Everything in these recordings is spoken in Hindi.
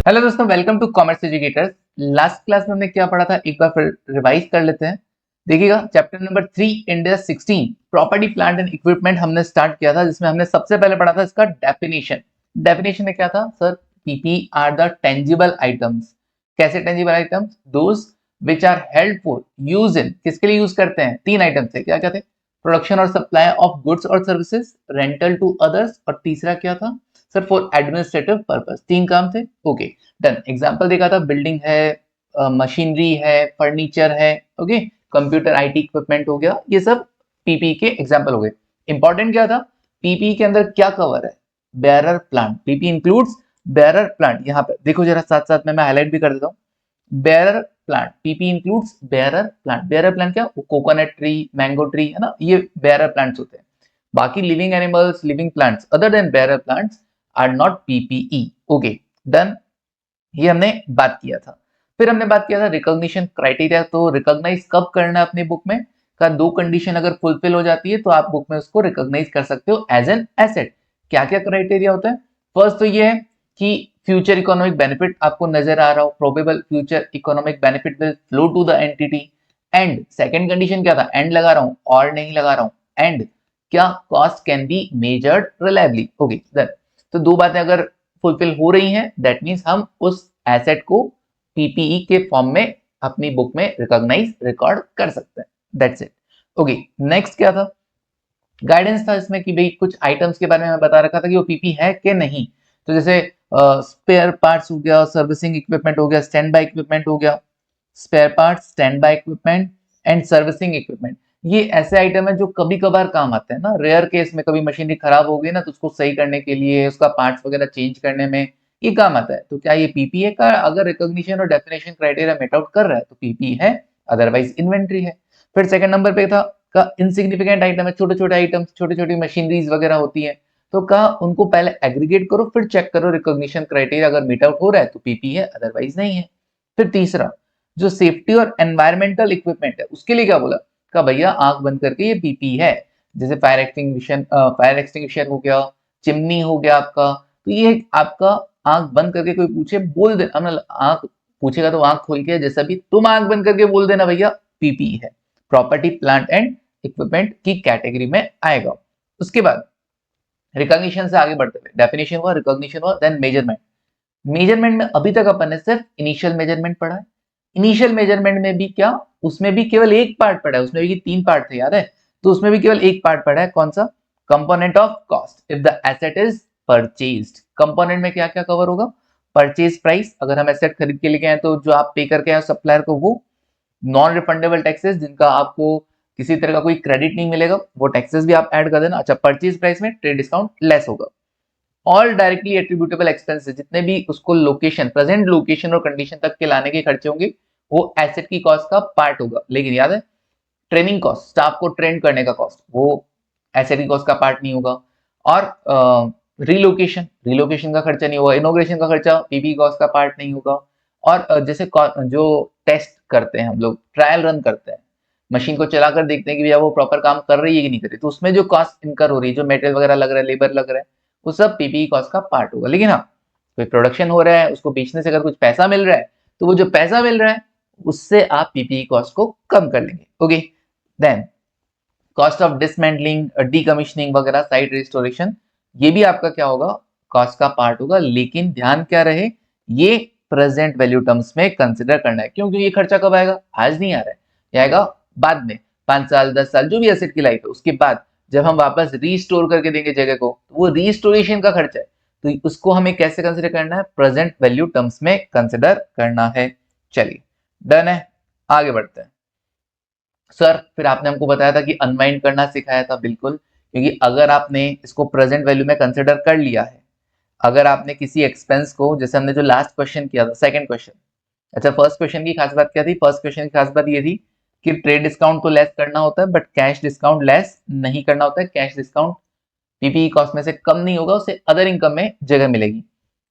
हेलो दोस्तों, welcome to commerce educators. Last class में हमने क्या पढ़ा था, एक बार फिर रिवाइज कर लेते हैं। देखिएगा, chapter number 3 India 16 property plant and equipment हमने स्टार्ट किया था, जिसमें हमने सबसे पहले पढ़ा था इसका डेफिनेशन। डेफिनेशन में क्या था sir? PP are the tangible items. कैसे tangible items? Those which are held for use in, किसके लिए यूज करते हैं? तीन आइटम थे, क्या क्या थे? प्रोडक्शन और सप्लाई ऑफ गुड्स और सर्विसेज, रेंटल टू अदर्स, और तीसरा क्या था सर? For administrative purpose. तीन काम थे। Okay, done. एग्जाम्पल देखा था, बिल्डिंग है, मशीनरी है, फर्नीचर है, ओके, कंप्यूटर आईटी इक्विपमेंट हो गया, ये सब पीपी के एग्जाम्पल हो गए। इंपॉर्टेंट क्या था? पीपी के अंदर क्या कवर है? Bearer plant. PP includes bearer plant. यहाँ पे देखो जरा, साथ साथ में मैं हाईलाइट भी कर देता हूँ। Bearer plant, PP includes bearer plant. Bearer plant क्या? कोकोनट ट्री, मैंगो ट्री है ना, ये बेयरर प्लांट्स होते हैं। बाकी living animals, living plants other than bearer plants are not PPE. Okay, done. ये हमने बात किया था। फिर हमने बात किया था रिकॉग्निशन क्राइटेरिया। तो रिकॉग्नाइज कब करना है अपनी बुक में? का दो कंडीशन अगर फुलफिल हो जाती है तो आप बुक में उसको रिकॉग्नाइज कर सकते हो एज एन एसेट। क्या क्या क्राइटेरिया होता है? फर्स्ट तो ये है कि फ्यूचर इकोनॉमिक बेनिफिट आपको नजर आ रहा हो, probable future economic benefit will flow to the entity. And second condition क्या था? एंड लगा रहा हूं और नहीं लगा रहा हूं। एंड क्या? Cost can be measured reliably. Okay, done. तो दो बातें अगर फुलफिल हो रही हैं, दैट मींस हम उस एसेट को पीपीई के फॉर्म में अपनी बुक में रिकॉग्नाइज रिकॉर्ड कर सकते हैं। That's it. ओके, नेक्स्ट क्या था? गाइडेंस था इसमें कि भाई कुछ आइटम्स के बारे में बता रखा था कि वो पीपी है कि नहीं। तो जैसे स्पेयर पार्ट्स हो गया, सर्विसिंग इक्विपमेंट हो गया, स्टैंड बाय इक्विपमेंट हो गया। Spare parts, stand by equipment and servicing equipment, ये ऐसे आइटम है जो कभी कभार काम आते हैं ना। रेयर केस में कभी मशीनरी खराब हो गई ना, तो उसको सही करने के लिए, उसका पार्ट्स वगैरह चेंज करने में ये काम आता है। तो क्या ये पीपीए का अगर रिकॉग्निशन और डेफिनेशन क्राइटेरिया मेट आउट कर रहा है तो पीपी है, अदरवाइज इन्वेंट्री है। फिर सेकंड नंबर पे था का इनसिग्निफिकेंट आइटम है, छोटे छोटे आइटम्स, छोटी छोटी मशीनरीज वगैरह होती है। तो कहा उनको पहले एग्रीगेट करो, फिर चेक करो रिकॉग्निशन क्राइटेरिया अगर मीट आउट हो रहा है तो पीपी है, अदरवाइज नहीं है। फिर तीसरा, जो सेफ्टी और एनवायरमेंटल इक्विपमेंट है उसके लिए क्या बोला? का भैया आंख बंद करके ये पीपी है। जैसे फायर एक्सटिंग्विशर हो गया, चिमनी हो गया आपका। तो ये आपका आंख बंद करके कोई पूछे बोल दे, आंख पूछेगा तो आंख खोल के, जैसा भी तुम आंख बंद करके बोल देना भैया पीपी है, प्रॉपर्टी प्लांट एंड इक्विपमेंट की कैटेगरी में आएगा। उसके बाद रिकॉग्निशन से आगे बढ़ते हुए डेफिनेशन हुआ, रिकॉग्निशन हुआ, देन मेजरमेंट। मेजरमेंट में अभी तक अपन ने सिर्फ इनिशियल मेजरमेंट पढ़ा है। इनिशियल मेजरमेंट में भी क्या? उसमें भी केवल एक पार्ट पढ़ा है, उसमें भी तीन पार्ट थे, याद है? तो उसमें भी केवल एक पार्ट पढ़ा है, कौन सा? Component of cost if the asset is purchased. Component में क्या क्या कवर होगा? परचेज प्राइस, अगर हम एसेट खरीद के लेके आए तो जो आप पे करके आए सप्लायर को, वो नॉन रिफंडेबल टैक्सेस जिनका आपको किसी तरह का कोई क्रेडिट नहीं मिलेगा, वो टैक्सेस भी आप ऐड कर देना। अच्छा, परचेज प्राइस में ट्रेड डिस्काउंट लेस होगा। ऑल डायरेक्टली एट्रीब्यूटेबल एक्सपेंसेस, जितने भी उसको लोकेशन, प्रेजेंट लोकेशन और कंडीशन तक के लाने के खर्चे होंगे, वो एसेट की कॉस्ट का पार्ट होगा। लेकिन याद है, ट्रेनिंग कॉस्ट, स्टाफ को ट्रेन करने का कॉस्ट, वो एसेट की कॉस्ट का पार्ट नहीं होगा। और रिलोकेशन, रिलोकेशन का खर्चा नहीं होगा। इनोग्रेशन का खर्चा पीपी कॉस्ट का पार्ट नहीं होगा। और जैसे जो टेस्ट करते हैं हम लोग, ट्रायल रन करते हैं, मशीन को चलाकर देखते हैं कि भैया वो प्रॉपर काम कर रही है कि नहीं कर रही, तो उसमें जो कॉस्ट इनकर हो रही है, जो मेटेरियल वगैरह लग रहा है, लेबर लग रहा है, वो सब पीपीई कॉस्ट का पार्ट होगा। लेकिन हाँ, कोई प्रोडक्शन हो रहा है, उसको बेचने से अगर कुछ पैसा मिल रहा है, तो वो जो पैसा मिल रहा है उससे आप पीपीई कॉस्ट को कम कर लेंगे। Okay, then cost of dismantling, decommissioning वगैरह, साइट रिस्टोरेशन, ये भी आपका क्या होगा? कॉस्ट का पार्ट होगा। लेकिन ध्यान क्या रहे, ये प्रेजेंट वैल्यू टर्म्स में कंसिडर करना है। क्योंकि ये खर्चा कब आएगा? आज नहीं आ रहा है, ये आएगा बाद में, 5 साल 10 साल जो भी एसेट की लाइफ है उसके बाद, जब हम वापस रीस्टोर करके देंगे जगह को, तो वो रीस्टोरेशन का खर्चा है। तो उसको हमें कैसे कंसिडर करना है? प्रेजेंट वैल्यू टर्म्स में कंसिडर करना है। चलिए, डन है, आगे बढ़ते हैं। सर फिर आपने हमको बताया था कि अनवाइंड करना सिखाया था, बिल्कुल। क्योंकि अगर आपने इसको प्रेजेंट वैल्यू में कंसिडर कर लिया है, अगर आपने किसी एक्सपेंस को, जैसे हमने जो लास्ट क्वेश्चन किया था, सेकंड क्वेश्चन, अच्छा फर्स्ट क्वेश्चन की खास बात क्या थी? फर्स्ट क्वेश्चन की खास बात ये थी कि ट्रेड डिस्काउंट तो लेस करना होता है, बट कैश डिस्काउंट लेस नहीं करना होता है। कैश डिस्काउंट पीपीई कॉस्ट में से कम नहीं होगा, उसे अदर इनकम में जगह मिलेगी।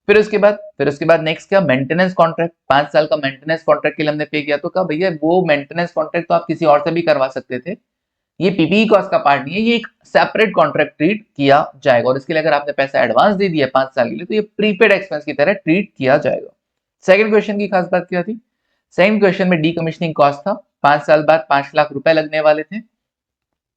फिर उसके बाद नेक्स्ट क्या? Maintenance contract. 5 साल का मेंटेनेंस कॉन्ट्रैक्ट के लिए हमने पे किया, तो कहा भैया वो मेंटेनेंस कॉन्ट्रैक्ट तो आप किसी और से भी करवा सकते थे, ये पीपीई कॉस्ट का पार्ट नहीं है, ये एक सेपरेट कॉन्ट्रैक्ट ट्रीट किया जाएगा। और इसके लिए अगर आपने पैसा एडवांस दे दिया 5 साल के लिए, तो ये प्रीपेड एक्सपेंस की तरह ट्रीट किया जाएगा। सेकंड क्वेश्चन की खास बात क्या थी? सेकंड क्वेश्चन में डीकमीशनिंग कॉस्ट था, 5 साल बाद 5 लाख रुपए लगने वाले थे।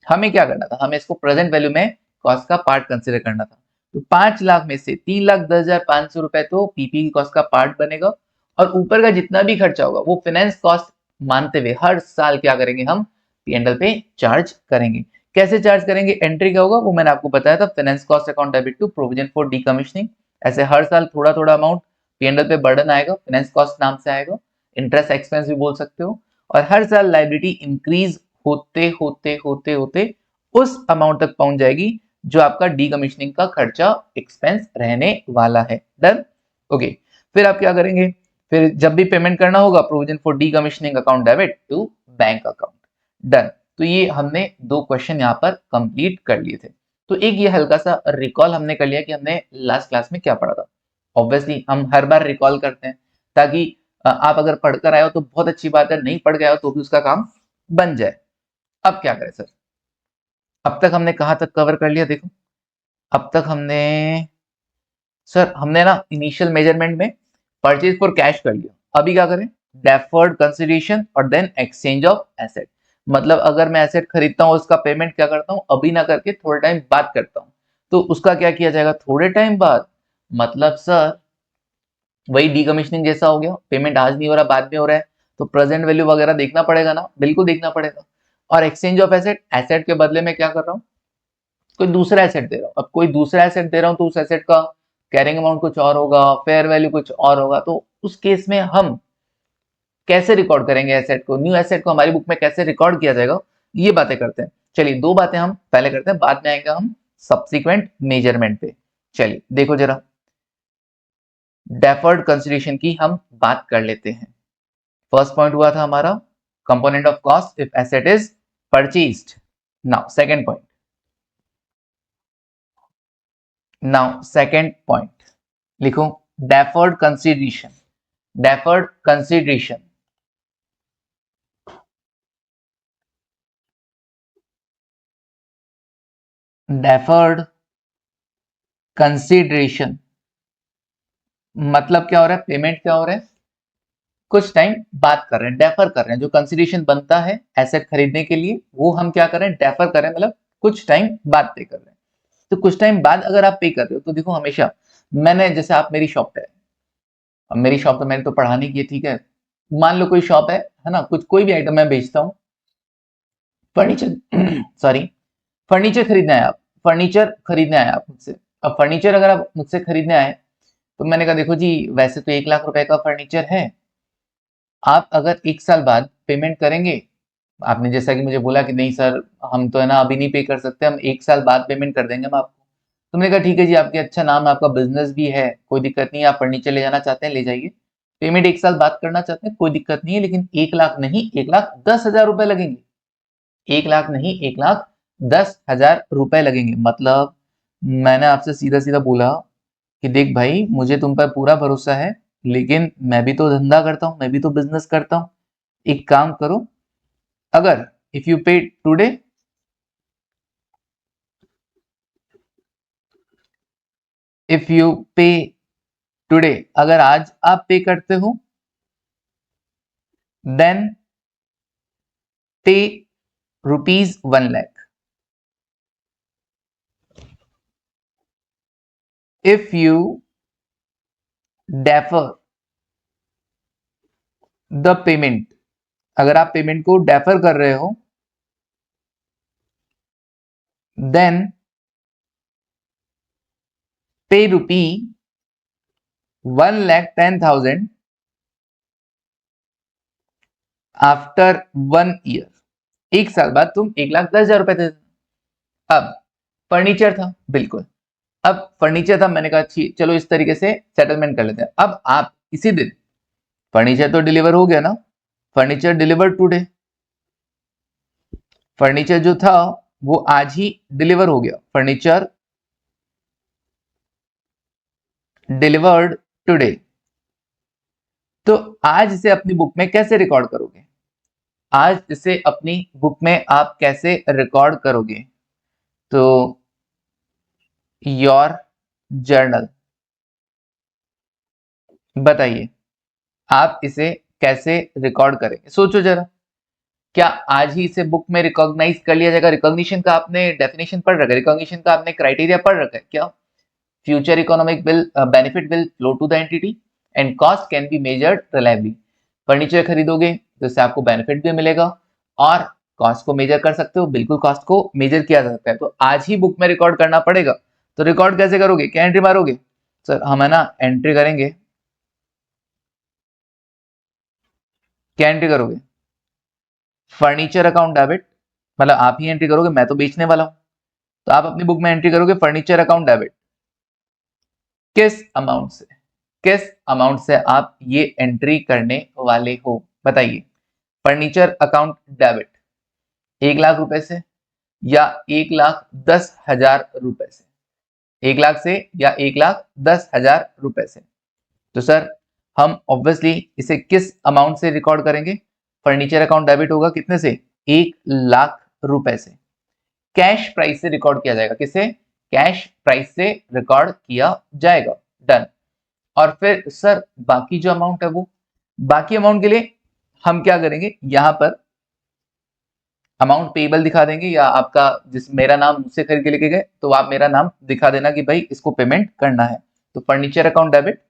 हमें क्या करना था? हमें इसको प्रेजेंट वैल्यू में कॉस्ट का पार्ट कंसिडर करना था। तो 5 लाख में से 3,10,500 रुपए तो पीपी की कॉस्ट का पार्ट बनेगा, और ऊपर का जितना भी खर्चा होगा वो फाइनेंस कॉस्ट मानते हुए हर साल क्या करेंगे? हम पीएनएल पे चार्ज करेंगे। कैसे चार्ज करेंगे? एंट्री क्या होगा वो मैंने आपको बताया था, finance cost account debit to provision for decommissioning. ऐसे हर साल थोड़ा थोड़ा अमाउंट पीएनएल पे बर्डन आएगा, फाइनेंस कॉस्ट नाम से आएगा, इंटरेस्ट एक्सपेंस भी बोल सकते हो। और हर साल लायबिलिटी इंक्रीज होते होते होते होते उस अमाउंट तक पहुंच जाएगी जो आपका डीकमीशनिंग का खर्चा एक्सपेंस रहने वाला है। डन? ओके। फिर आप क्या करेंगे? फिर जब भी पेमेंट करना होगा, provision for decommissioning account debit to bank account. Done. तो ये हमने 2 क्वेश्चन यहाँ पर कंप्लीट कर लिए थे। तो एक ये हल्का सा रिकॉल हमने कर लिया कि हमने लास्ट क्लास में क्या पढ़ा था। ऑब्वियसली हम हर बार रिकॉल करते हैं ताकि आप अगर पढ़कर आए हो तो बहुत अच्छी बात है, नहीं पढ़ के आए हो तो भी उसका काम बन जाए। अब क्या करें सर? अब तक हमने कहाँ तक कवर कर लिया? देखो, अब तक हमने ना इनिशियल मेजरमेंट में परचेज फॉर कैश कर लिया। अभी क्या करें? डेफर्ड कंसिडरेशन और देन एक्सचेंज ऑफ एसेट। मतलब अगर मैं एसेट खरीदता हूँ उसका पेमेंट क्या करता हूँ? अभी ना करके थोड़े टाइम बाद करता हूँ। तो उसका क्या किया जाएगा? थोड़े टाइम बाद। मतलब सर वही डीकमीशनिंग जैसा हो गया, पेमेंट आज नहीं हो रहा बाद में हो रहा है, तो प्रेजेंट वैल्यू वगैरह देखना पड़ेगा ना, बिल्कुल देखना पड़ेगा। और एक्सचेंज ऑफ एसेट, एसेट के बदले में क्या कर रहा हूँ? कोई दूसरा एसेट दे रहा हूँ। अब कोई दूसरा एसेट दे रहा हूँ तो उस एसेट का कैरिंग अमाउंट कुछ और होगा, फेयर वैल्यू कुछ और होगा, तो उस केस में हम कैसे रिकॉर्ड करेंगे एसेट को? न्यू एसेट को हमारी बुक में कैसे रिकॉर्ड किया जाएगा? ये बातें करते हैं। चलिए 2 बातें हम पहले करते हैं, बाद में आएंगे हम सब्सिक्वेंट मेजरमेंट पे। चलिए देखो जरा, डेफर्ड कंसिडरेशन की हम बात कर लेते हैं। फर्स्ट पॉइंट हुआ था हमारा component of cost if asset is purchased. Now second point लिखो, deferred consideration. Deferred consideration deferred consideration मतलब क्या हो रहा है? पेमेंट क्या हो रहा है? कुछ टाइम बात कर रहे हैं, डेफर कर रहे हैं। जो कंसिडरेशन बनता है एसेट खरीदने के लिए वो हम क्या कर रहे हैं? डेफर कर रहे हैं, मतलब कुछ टाइम बाद पे कर रहे हैं। तो कुछ टाइम बाद अगर आप पे कर रहे हो तो देखो, हमेशा मैंने, जैसे आप मेरी शॉप पे है, अब मेरी शॉप तो मैंने तो पढ़ाने की है, ठीक है, मान लो कोई शॉप है ना, कुछ कोई भी आइटम मैं बेचता हूँ, फर्नीचर सॉरी, फर्नीचर खरीदना है आप, फर्नीचर खरीदने आए आप मुझसे। अब फर्नीचर अगर आप मुझसे खरीदने आए तो मैंने कहा देखो जी, वैसे तो 1 लाख रुपए का फर्नीचर है, आप अगर 1 साल बाद पेमेंट करेंगे, आपने जैसा कि मुझे बोला कि नहीं सर हम तो है ना अभी नहीं पे कर सकते, हम 1 साल बाद पेमेंट कर देंगे हम आपको। तो मैंने कहा ठीक है जी, आपके अच्छा नाम है, आपका बिजनेस भी है, कोई दिक्कत नहीं है, आप फर्नीचर ले जाना चाहते हैं ले जाइए, पेमेंट 1 साल बाद करना चाहते हैं कोई दिक्कत नहीं है, लेकिन 1 लाख नहीं, 1,10,000 रुपए लगेंगे। 1 लाख नहीं, 1,10,000 रुपए लगेंगे। मतलब मैंने आपसे सीधा सीधा बोला कि देख भाई, मुझे तुम पर पूरा भरोसा है, लेकिन मैं भी तो धंधा करता हूँ, मैं भी तो बिजनेस करता हूँ। एक काम करो, अगर इफ यू पे टुडे, इफ यू पे टुडे, अगर आज आप पे करते हो, देन पे ₹1 lakh. If you defer the payment, अगर आप पेमेंट को डेफर कर रहे हो, देन पे ₹1,10,000 आफ्टर 1 ईयर। 1 साल बाद तुम 1,10,000 रुपए दे देना। अब फर्नीचर था, बिल्कुल, अब फर्नीचर था, मैंने कहा चलो इस तरीके से सेटलमेंट कर लेते हैं। अब आप इसी दिन, फर्नीचर तो डिलीवर हो गया ना, फर्नीचर डिलीवर टुडे, फर्नीचर जो था वो आज ही डिलीवर हो गया, फर्नीचर डिलीवर्ड टुडे। तो आज इसे अपनी बुक में कैसे रिकॉर्ड करोगे? आज इसे अपनी बुक में आप कैसे रिकॉर्ड करोगे? तो योर जर्नल, बताइए, आप इसे कैसे रिकॉर्ड करेंगे, सोचो जरा। क्या आज ही इसे बुक में रिकॉग्नाइज कर लिया जाएगा? रिकॉग्निशन का आपने डेफिनेशन पढ़ रखा है, रिकॉग्निशन का आपने क्राइटेरिया पढ़ रखा है क्या? Future economic bill benefit will flow to the entity and cost can be measured reliably. Furniture खरीदोगे तो इससे आपको बेनिफिट भी मिलेगा और कॉस्ट को मेजर कर सकते हो, बिल्कुल कॉस्ट को मेजर किया जा सकता है। तो आज ही बुक में रिकॉर्ड करना पड़ेगा। तो रिकॉर्ड कैसे करोगे, क्या एंट्री मारोगे? सर हम है ना एंट्री करेंगे, क्या एंट्री करोगे? फर्नीचर अकाउंट डेबिट, मतलब आप ही एंट्री करोगे, मैं तो बेचने वाला हूं। तो आप अपनी बुक में एंट्री करोगे फर्नीचर अकाउंट डेबिट। किस अमाउंट से, किस अमाउंट से आप ये एंट्री करने वाले हो बताइए? फर्नीचर अकाउंट डेबिट 1 लाख रुपए से या 1,10,000 रुपए से? 1 लाख से या 1,10,000 रुपए से? तो सर हम ऑब्वियसली इसे किस अमाउंट से रिकॉर्ड करेंगे? फर्नीचर अकाउंट डेबिट होगा कितने से? 1 लाख रुपए से। कैश प्राइस से रिकॉर्ड किया जाएगा, किसे? कैश प्राइस से रिकॉर्ड किया जाएगा। डन। और फिर सर बाकी जो अमाउंट है वो, बाकी अमाउंट के लिए हम क्या करेंगे, यहां पर अमाउंट पेबल दिखा देंगे, या आपका जिस मेरा नाम मुझसे खरीद के लेके गए तो आप मेरा नाम दिखा देना कि भाई इसको पेमेंट करना है। तो फर्नीचर अकाउंट डेबिट,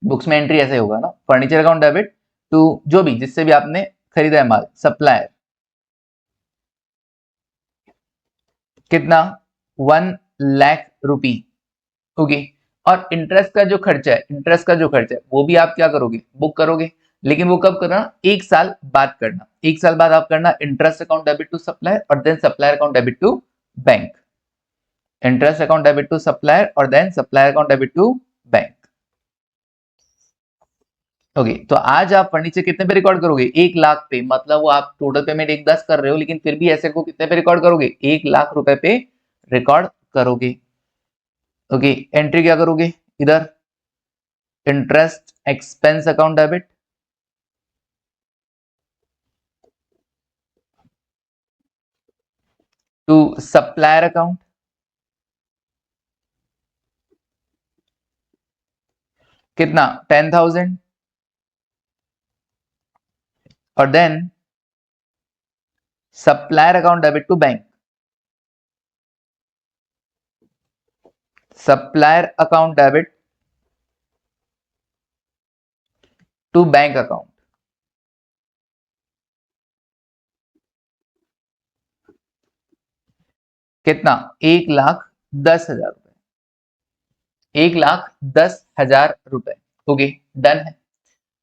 बुक्स में एंट्री ऐसे होगा ना, फर्नीचर अकाउंट डेबिट टू जो भी जिससे भी आपने खरीदा है माल, सप्लायर, कितना? 1 लाख रुपी। ओके। और इंटरेस्ट का जो खर्चा है, इंटरेस्ट का जो खर्चा है वो भी आप क्या करोगे, बुक करोगे। लेकिन वो कब करना? 1 साल बाद करना। 1 साल बाद आप करना interest account debit to supplier और then supplier account debit to bank. Interest account debit to supplier और then supplier account debit to bank. Okay. तो आज आप फर्नीचर कितने पे रिकॉर्ड करोगे? 1 लाख पे, मतलब वो आप टोटल पेमेंट 1,10 कर रहे हो, लेकिन फिर भी ऐसे को कितने पे रिकॉर्ड करोगे? 1 लाख रुपए पे रिकॉर्ड करोगे। ओके। एंट्री क्या करोगे इधर? Interest expense account debit to supplier account, कितना? 10,000 और then supplier account debit to bank, supplier account debit to bank account, कितना? 1,10,000 रुपए, 1,10,000 रुपए। ओके। डन है।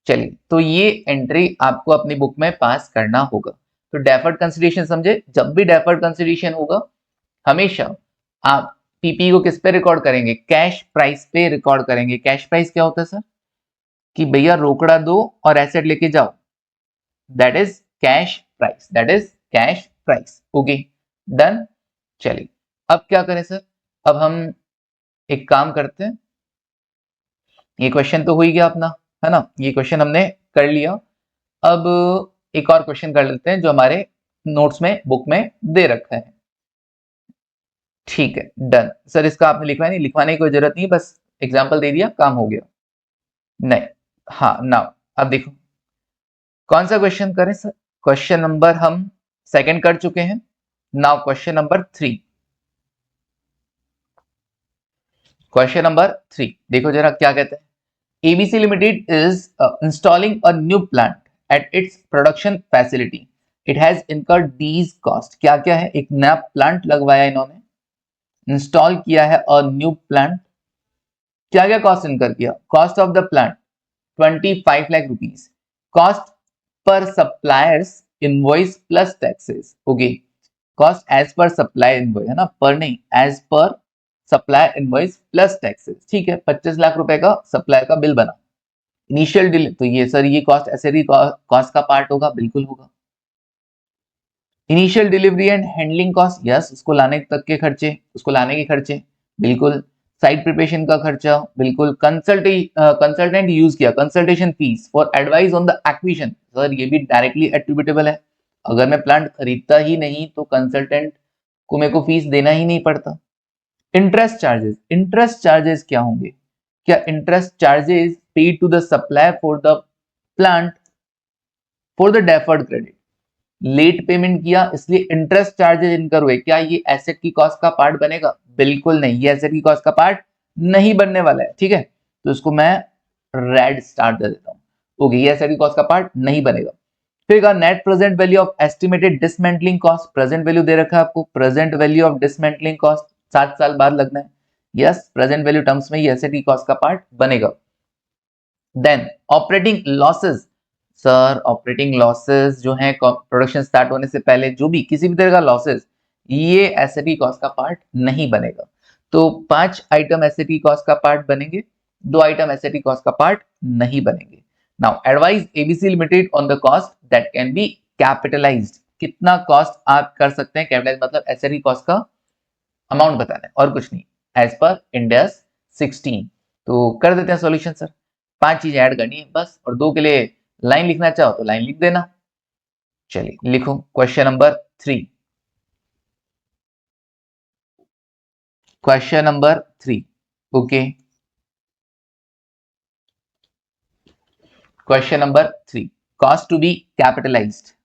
चलिए, तो ये एंट्री आपको अपनी बुक में पास करना होगा। तो डेफर्ड कंसिडरेशन समझे, जब भी डेफर्ड कंसिडरेशन होगा हमेशा आप पीपी को किस पे रिकॉर्ड करेंगे? कैश प्राइस पे रिकॉर्ड करेंगे। कैश प्राइस क्या होता है सर? कि भैया रोकड़ा दो और एसेट लेके जाओ, that is cash price, that is cash price. Okay. Done. चलिए, अब क्या करें सर? अब हम एक काम करते हैं, ये क्वेश्चन तो हो ही गया अपना, है ना, ये क्वेश्चन हमने कर लिया। अब एक और क्वेश्चन कर लेते हैं जो हमारे नोट्स में बुक में दे रखा है। ठीक है, डन। सर इसका आपने लिखवाया नहीं, लिखवाने की कोई जरूरत नहीं, बस एग्जाम्पल दे दिया, काम हो गया। नहीं, हाँ नाउ अब देखो कौन सा क्वेश्चन करें सर? क्वेश्चन नंबर हम सेकंड कर चुके हैं। Now question number 3, question number 3 देखो जरा क्या कहते हैं। ABC Limited is installing a new plant at its production facility. It has incurred these costs. क्या क्या है? एक नया प्लांट लगवाया इन्होंने, इंस्टॉल किया है और न्यू प्लांट। क्या क्या कॉस्ट इनकर किया? Cost of the plant 25 lakh rupees, cost per supplier's invoice plus taxes. Okay, cost as per supply invoice है ना, पर नहीं, as per supply invoice plus taxes. ठीक है, 25 लाख रुपए का सप्लाई का बिल बना। इनिशियल डिले, तो ये सर ये कॉस्ट एसेरी कॉस्ट का पार्ट होगा, बिल्कुल होगा। Initial delivery and handling cost, yes, उसको लाने तक के खर्चे, उसको लाने के खर्चे, बिल्कुल। साइट प्रिपरेशन का खर्चा, बिल्कुल। कंसल्टेंट यूज किया, consultation fees for advice on the acquisition, sir ये भी डायरेक्टली एट्रीब्यूटेबल है। अगर मैं प्लांट खरीदता ही नहीं तो कंसल्टेंट को मेरे को फीस देना ही नहीं पड़ता। इंटरेस्ट चार्जेस, इंटरेस्ट चार्जेस क्या होंगे? क्या interest charges paid to the supplier for the plant for the deferred credit. Late payment किया इसलिए इंटरेस्ट चार्जेस इनकर हुए, क्या ये एसेट की कॉस्ट का पार्ट बनेगा? बिल्कुल नहीं, ये एसेट की कॉस्ट का पार्ट नहीं बनने वाला है। ठीक है, तो इसको मैं रेड स्टार दे देता हूं। ओके, ये एसेट की कॉस्ट का पार्ट नहीं बनेगा। फिर कहा net present value of estimated dismantling cost, present value दे रखा है आपको, present value of dismantling cost 7 साल बाद लगना है। यस, प्रेजेंट वैल्यू टर्म्स में ये एसेट की कॉस्ट का पार्ट बनेगा। Then operating losses, sir operating losses जो है प्रोडक्शन स्टार्ट होने से पहले जो भी किसी भी तरह का लॉसेस, ये एसेट की कॉस्ट का पार्ट नहीं बनेगा। तो 5 आइटम एसेट की कॉस्ट का पार्ट बनेंगे, 2 आइटम एसेट की कॉस्ट का पार्ट नहीं बनेंगे। Now advise ABC limited on the cost that can be capitalised, कितना कॉस्ट आप कर सकते हैं कैपिटलाइज, मतलब एसेट की कॉस्ट का अमाउंट बताना है और कुछ नहीं, एज पर इंडेस 16। तो कर देते हैं सॉल्यूशन सर। 5 चीजें ऐड करनी है बस, और 2 के लिए लाइन लिखना चाहो तो लाइन लिख देना। चलिए लिखो question number 3। Question number 3, okay. Question number 3, cost to be capitalised.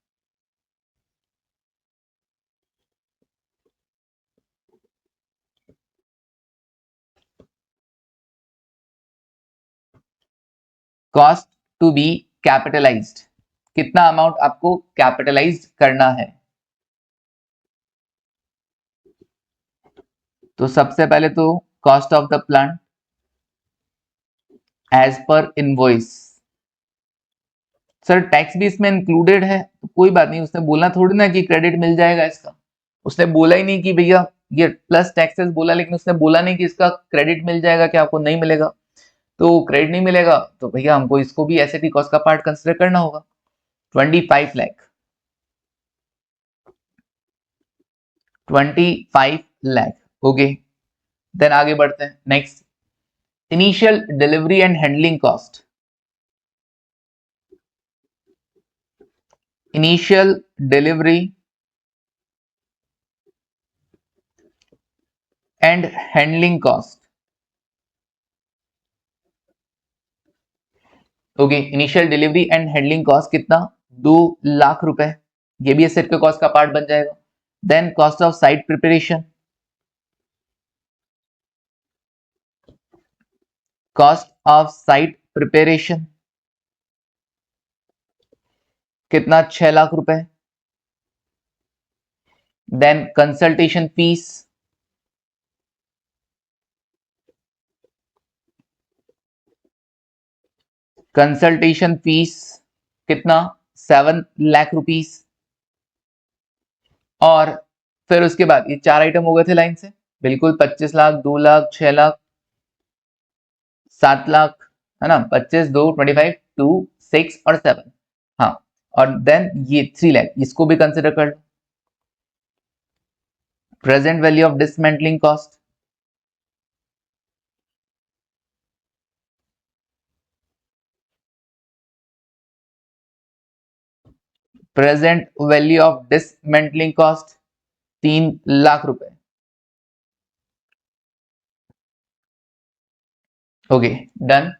Cost to be capitalised, कितना अमाउंट आपको कैपिटलाइज करना है? तो सबसे पहले तो cost of the plant as per invoice. Sir tax भी इसमें इंक्लूडेड है तो कोई बात नहीं, उसने बोलना थोड़ी ना कि क्रेडिट मिल जाएगा इसका, उसने बोला ही नहीं कि भैया ये प्लस टैक्सेस बोला, लेकिन उसने बोला नहीं कि इसका क्रेडिट मिल जाएगा, कि आपको नहीं मिलेगा। तो क्रेडिट नहीं मिलेगा तो भैया हमको इसको भी एसेट की कॉस्ट का पार्ट कंसिडर करना होगा। 25 लाख, 25 लाख, ओके। देन आगे बढ़ते हैं, next initial delivery and handling cost. Initial delivery and handling cost, okay. Initial delivery and handling cost कितना? 2 लाख रुपए, ये भी एसेट के कॉस्ट का पार्ट बन जाएगा। Then cost of site preparation, cost of site preparation कितना? 6 लाख रुपए। Then consultation fees, consultation fees कितना? 7 लाख रुपीस। और फिर उसके बाद ये 4 आइटम हो गए थे लाइन से, बिल्कुल 25 लाख, 2 लाख, 6 लाख, 7 लाख, है ना? 25, 2, 25, 2, 6 और 7, हाँ। और देन ये 3 लाख, इसको भी कंसिडर कर लो। Present value of dismantling cost, present value of dismantling cost 3 lakh रुपए, ओके डन।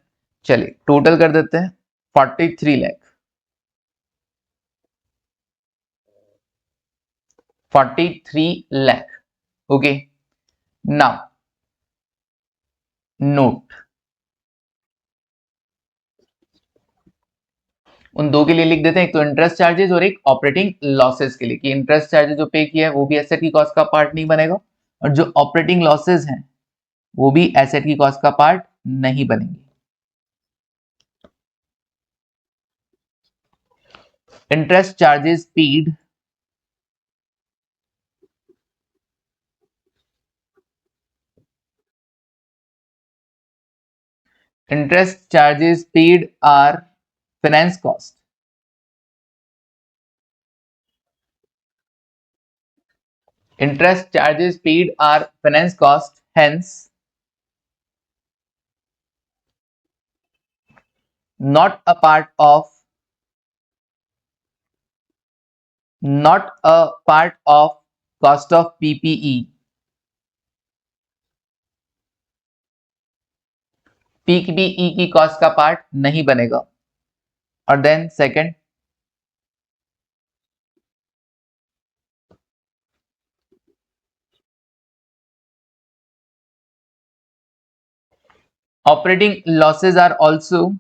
चलिए टोटल कर देते हैं 43 lakh, 43 lakh, okay. Now note, उन 2 के लिए लिख देते हैं, एक तो इंटरेस्ट चार्जेस और एक ऑपरेटिंग लॉसेस के लिए, कि इंटरेस्ट चार्जेस जो पे किया है वो भी एसेट की कॉस्ट का पार्ट नहीं बनेगा, और जो ऑपरेटिंग लॉसेस हैं वो भी एसेट की कॉस्ट का पार्ट नहीं बनेंगे। Interest charges paid interest charges paid are finance cost. Interest charges paid are finance cost, hence not a part of cost of PPE. PPE की कॉस्ट का पार्ट नहीं बनेगा। और then second, operating losses are also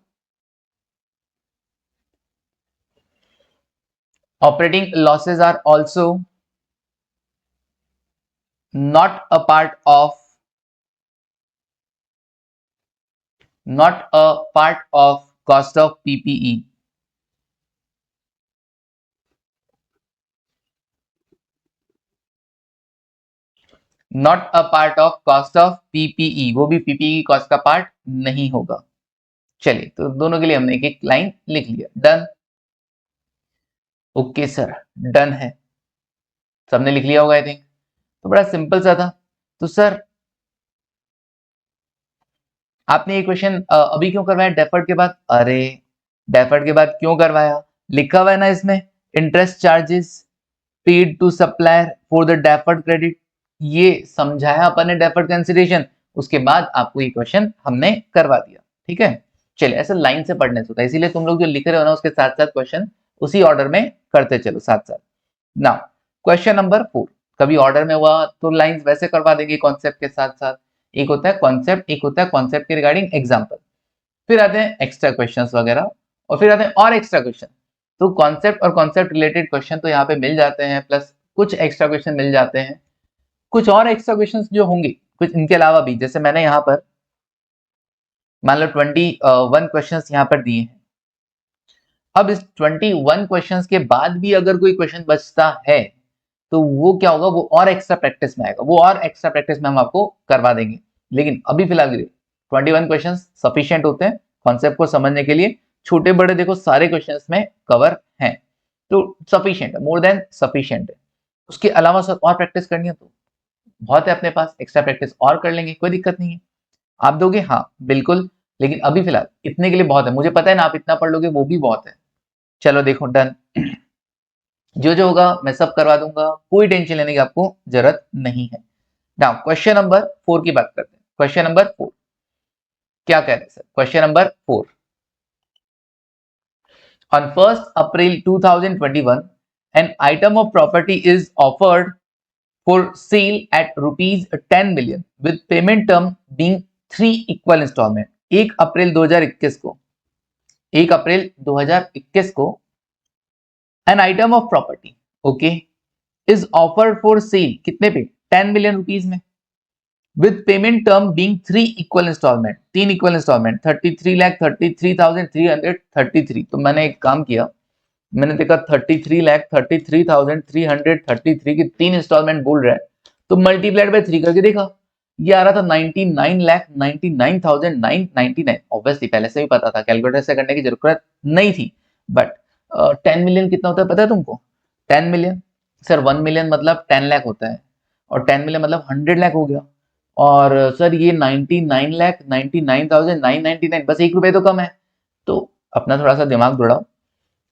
not a part of cost of PPE. Not a part of cost of PPE, वो भी पीपीई की कॉस्ट का पार्ट नहीं होगा। चलिए, तो दोनों के लिए हमने एक एक लाइन लिख लिया। डन। ओके सर, डन है, सबने लिख लिया होगा आई थिंक। तो बड़ा सिंपल सा था। तो सर आपने ये क्वेश्चन अभी क्यों करवाया डेफर्ड के बाद? अरे डेफर्ड के बाद क्यों करवाया, लिखा हुआ है ना इसमें, interest charges paid to supplier for the deferred credit. ये समझाया अपन ने डेफर्ड कंसिडरेशन, उसके बाद आपको ये क्वेश्चन हमने करवा दिया। ठीक है, चलिए ऐसे लाइन से पढ़ने से होता है, इसीलिए तुम लोग जो लिख रहे हो ना उसके साथ साथ क्वेश्चन उसी ऑर्डर में करते चलो साथ साथ। नाउ क्वेश्चन नंबर 4, कभी ऑर्डर में हुआ तो लाइंस वैसे करवा देंगे कॉन्सेप्ट के साथ साथ। एक होता है कॉन्सेप्ट, एक होता है कॉन्सेप्ट के रिगार्डिंग एग्जांपल, फिर आते हैं एक्स्ट्रा क्वेश्चंस वगैरह, और फिर आते हैं और एक्स्ट्रा क्वेश्चन। तो कॉन्सेप्ट और कॉन्सेप्ट रिलेटेड क्वेश्चन तो यहाँ पे मिल जाते हैं, प्लस कुछ एक्स्ट्रा क्वेश्चन मिल जाते हैं। कुछ और एक्स्ट्रा क्वेश्चंस जो होंगे कुछ इनके अलावा भी, जैसे मैंने यहाँ पर मान लो 21 क्वेश्चंस यहाँ पर दिए हैं। अब इस 21 क्वेश्चंस के बाद भी अगर कोई क्वेश्चन बचता है तो वो क्या होगा, वो और एक्स्ट्रा प्रैक्टिस में आएगा, वो और एक्स्ट्रा प्रैक्टिस में हम आपको करवा देंगे। लेकिन अभी फिलहाल के लिए 21 क्वेश्चन सफिशिएंट होते हैं कॉन्सेप्ट को समझने के लिए। छोटे बड़े देखो सारे क्वेश्चन में कवर हैं, तो सफिशिएंट है, मोर देन सफिशिएंट है। उसके अलावा सर और प्रैक्टिस करनी है तो बहुत है अपने पास, एक्स्ट्रा प्रैक्टिस और कर लेंगे, कोई दिक्कत नहीं है। आप दोगे? हाँ बिल्कुल, लेकिन अभी फिलहाल इतने के लिए बहुत है, मुझे पता है ना आप इतना पढ़ लोगे वो भी बहुत है। चलो देखो डन, जो जो होगा मैं सब करवा दूंगा, कोई टेंशन लेने की आपको जरूरत नहीं है। नाउ क्वेश्चन नंबर 4 की बात करते हैं। क्वेश्चन नंबर 4 क्या कह रहे हैं sir? Question number 4, on 1st April 2021 an item of property is offered for sale at rupees 10 million with payment term being 3 equal installment। 1 अप्रैल 2021 को 1 अप्रैल 2021 को an item of property okay is offered for sale कितने पे? 10 मिलियन रुपीज में, with payment term being 3 equal installment, 3 equal installment 33,33,333। तो मैंने एक काम किया, मैंने देखा 33,33,333 की 3 इंस्टॉलमेंट बोल रहा है, तो मल्टीप्लाइड बाय 3 करके देखा, ये आ रहा था 99,99,999। ऑब्वियसली पहले से भी पता था, कैलकुलेटर से करने की जरूरत नहीं थी। बट 10 मिलियन कितना होता है पता है तुमको? 10 मिलियन सर 1 मिलियन मतलब 10 लाख होता है, और 10 मिलियन मतलब 100 लाख हो गया। और सर ये 99,99,999, बस 1 रुपए तो कम है। तो अपना थोड़ा सा दिमाग दौड़ाओ,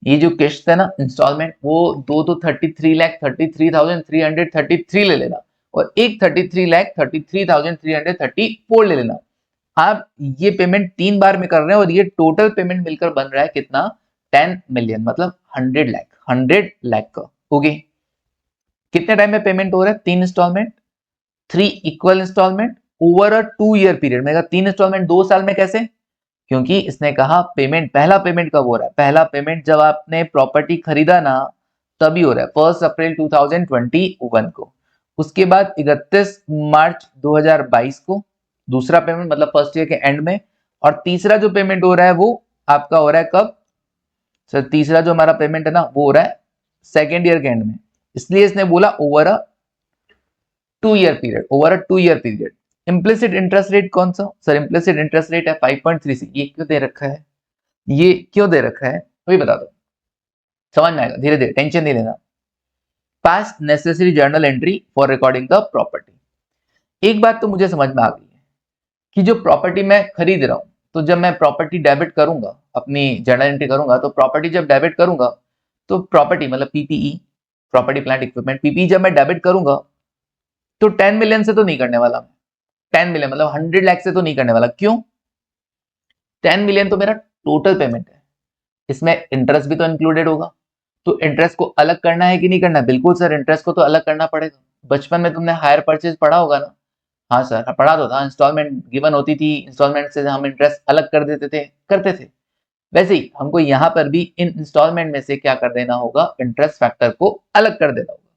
ये जो किस्त है ना इंस्टॉलमेंट, वो दो तो 33,33,333 ले लेना, और एक 33,33,334 ले लेना। आप ये पेमेंट 3 बार में कर रहे हैं और ये टोटल पेमेंट मिलकर बन रहा है कितना? 10 मिलियन, मतलब 100 लाख, 100 लाख का। ओके, कितने टाइम में पेमेंट हो रहा है? 3 instalment, 3 equal instalment over a 2 year period में। 3 इंस्टॉलमेंट 2 साल में कैसे? क्योंकि इसने कहा पेमेंट, पहला पेमेंट कब हो रहा है? पहला पेमेंट जब आपने प्रॉपर्टी खरीदा ना तभी हो रहा है, 1 अप्रैल 2021 को। उसके बाद 31 मार्च 2022 को दूसरा पेमेंट, मतलब फर्स्ट ईयर के एंड में। और तीसरा जो पेमेंट हो रहा है वो आपका हो रहा है कब सर? तीसरा जो हमारा पेमेंट है ना वो हो रहा है सेकेंड ईयर के एंड में। इसलिए इसने बोला over a 2 year period, over a 2 year period. Implicit interest rate कौन सा सर? इम्प्लिसिट इंटरेस्ट रेट है 5.36। ये क्यों दे रखा है, ये क्यों दे रखा है अभी बता दो, समझ में आएगा धीरे धीरे, टेंशन नहीं लेना। पास necessary journal entry for recording the property. एक बात तो मुझे समझ में आ गई है कि जो प्रॉपर्टी मैं खरीद रहा हूं, तो जब मैं प्रॉपर्टी डेबिट करूंगा, अपनी जर्नल एंट्री करूंगा, तो प्रॉपर्टी जब डेबिट करूंगा तो प्रॉपर्टी मतलब PPE, property plant equipment, PPE जब मैं डेबिट करूंगा तो 10 मिलियन से तो नहीं करने वाला मैं। 10 मिलियन मतलब 100 लाख से तो नहीं करने वाला। क्यों? 10 मिलियन तो मेरा टोटल पेमेंट है, इसमें इंटरेस्ट भी तो इंक्लूडेड होगा, तो इंटरेस्ट को अलग करना है कि नहीं करना? बिल्कुल सर, इंटरेस्ट को तो अलग करना पड़ेगा। बचपन में तुमने हायर परचेज पढ़ा होगा ना? हाँ सर, पढ़ा तो था, इंस्टॉलमेंट गिवन होती थी, इंस्टॉलमेंट से हम इंटरेस्ट अलग कर देते थे, करते थे। वैसे ही हमको यहाँ पर भी इन इंस्टॉलमेंट में से क्या कर देना होगा? इंटरेस्ट फैक्टर को अलग कर देना होगा,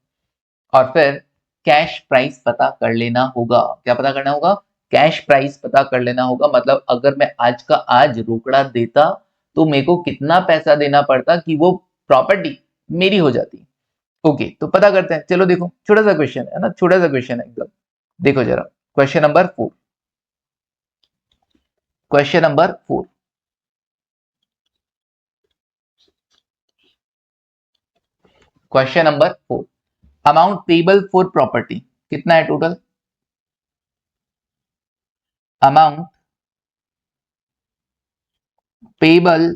और फिर कैश प्राइस पता कर लेना होगा। क्या पता करना होगा? कैश प्राइस पता कर लेना होगा। मतलब अगर मैं आज का आज रोकड़ा देता तो मेरे को कितना पैसा देना पड़ता कि वो प्रॉपर्टी मेरी हो जाती। ओके, तो पता करते हैं। चलो देखो, छोटा सा क्वेश्चन है ना, छोटा सा क्वेश्चन है एकदम। देखो जरा, question number 4, question number 4, question number 4, amount payable for property कितना है total? Amount payable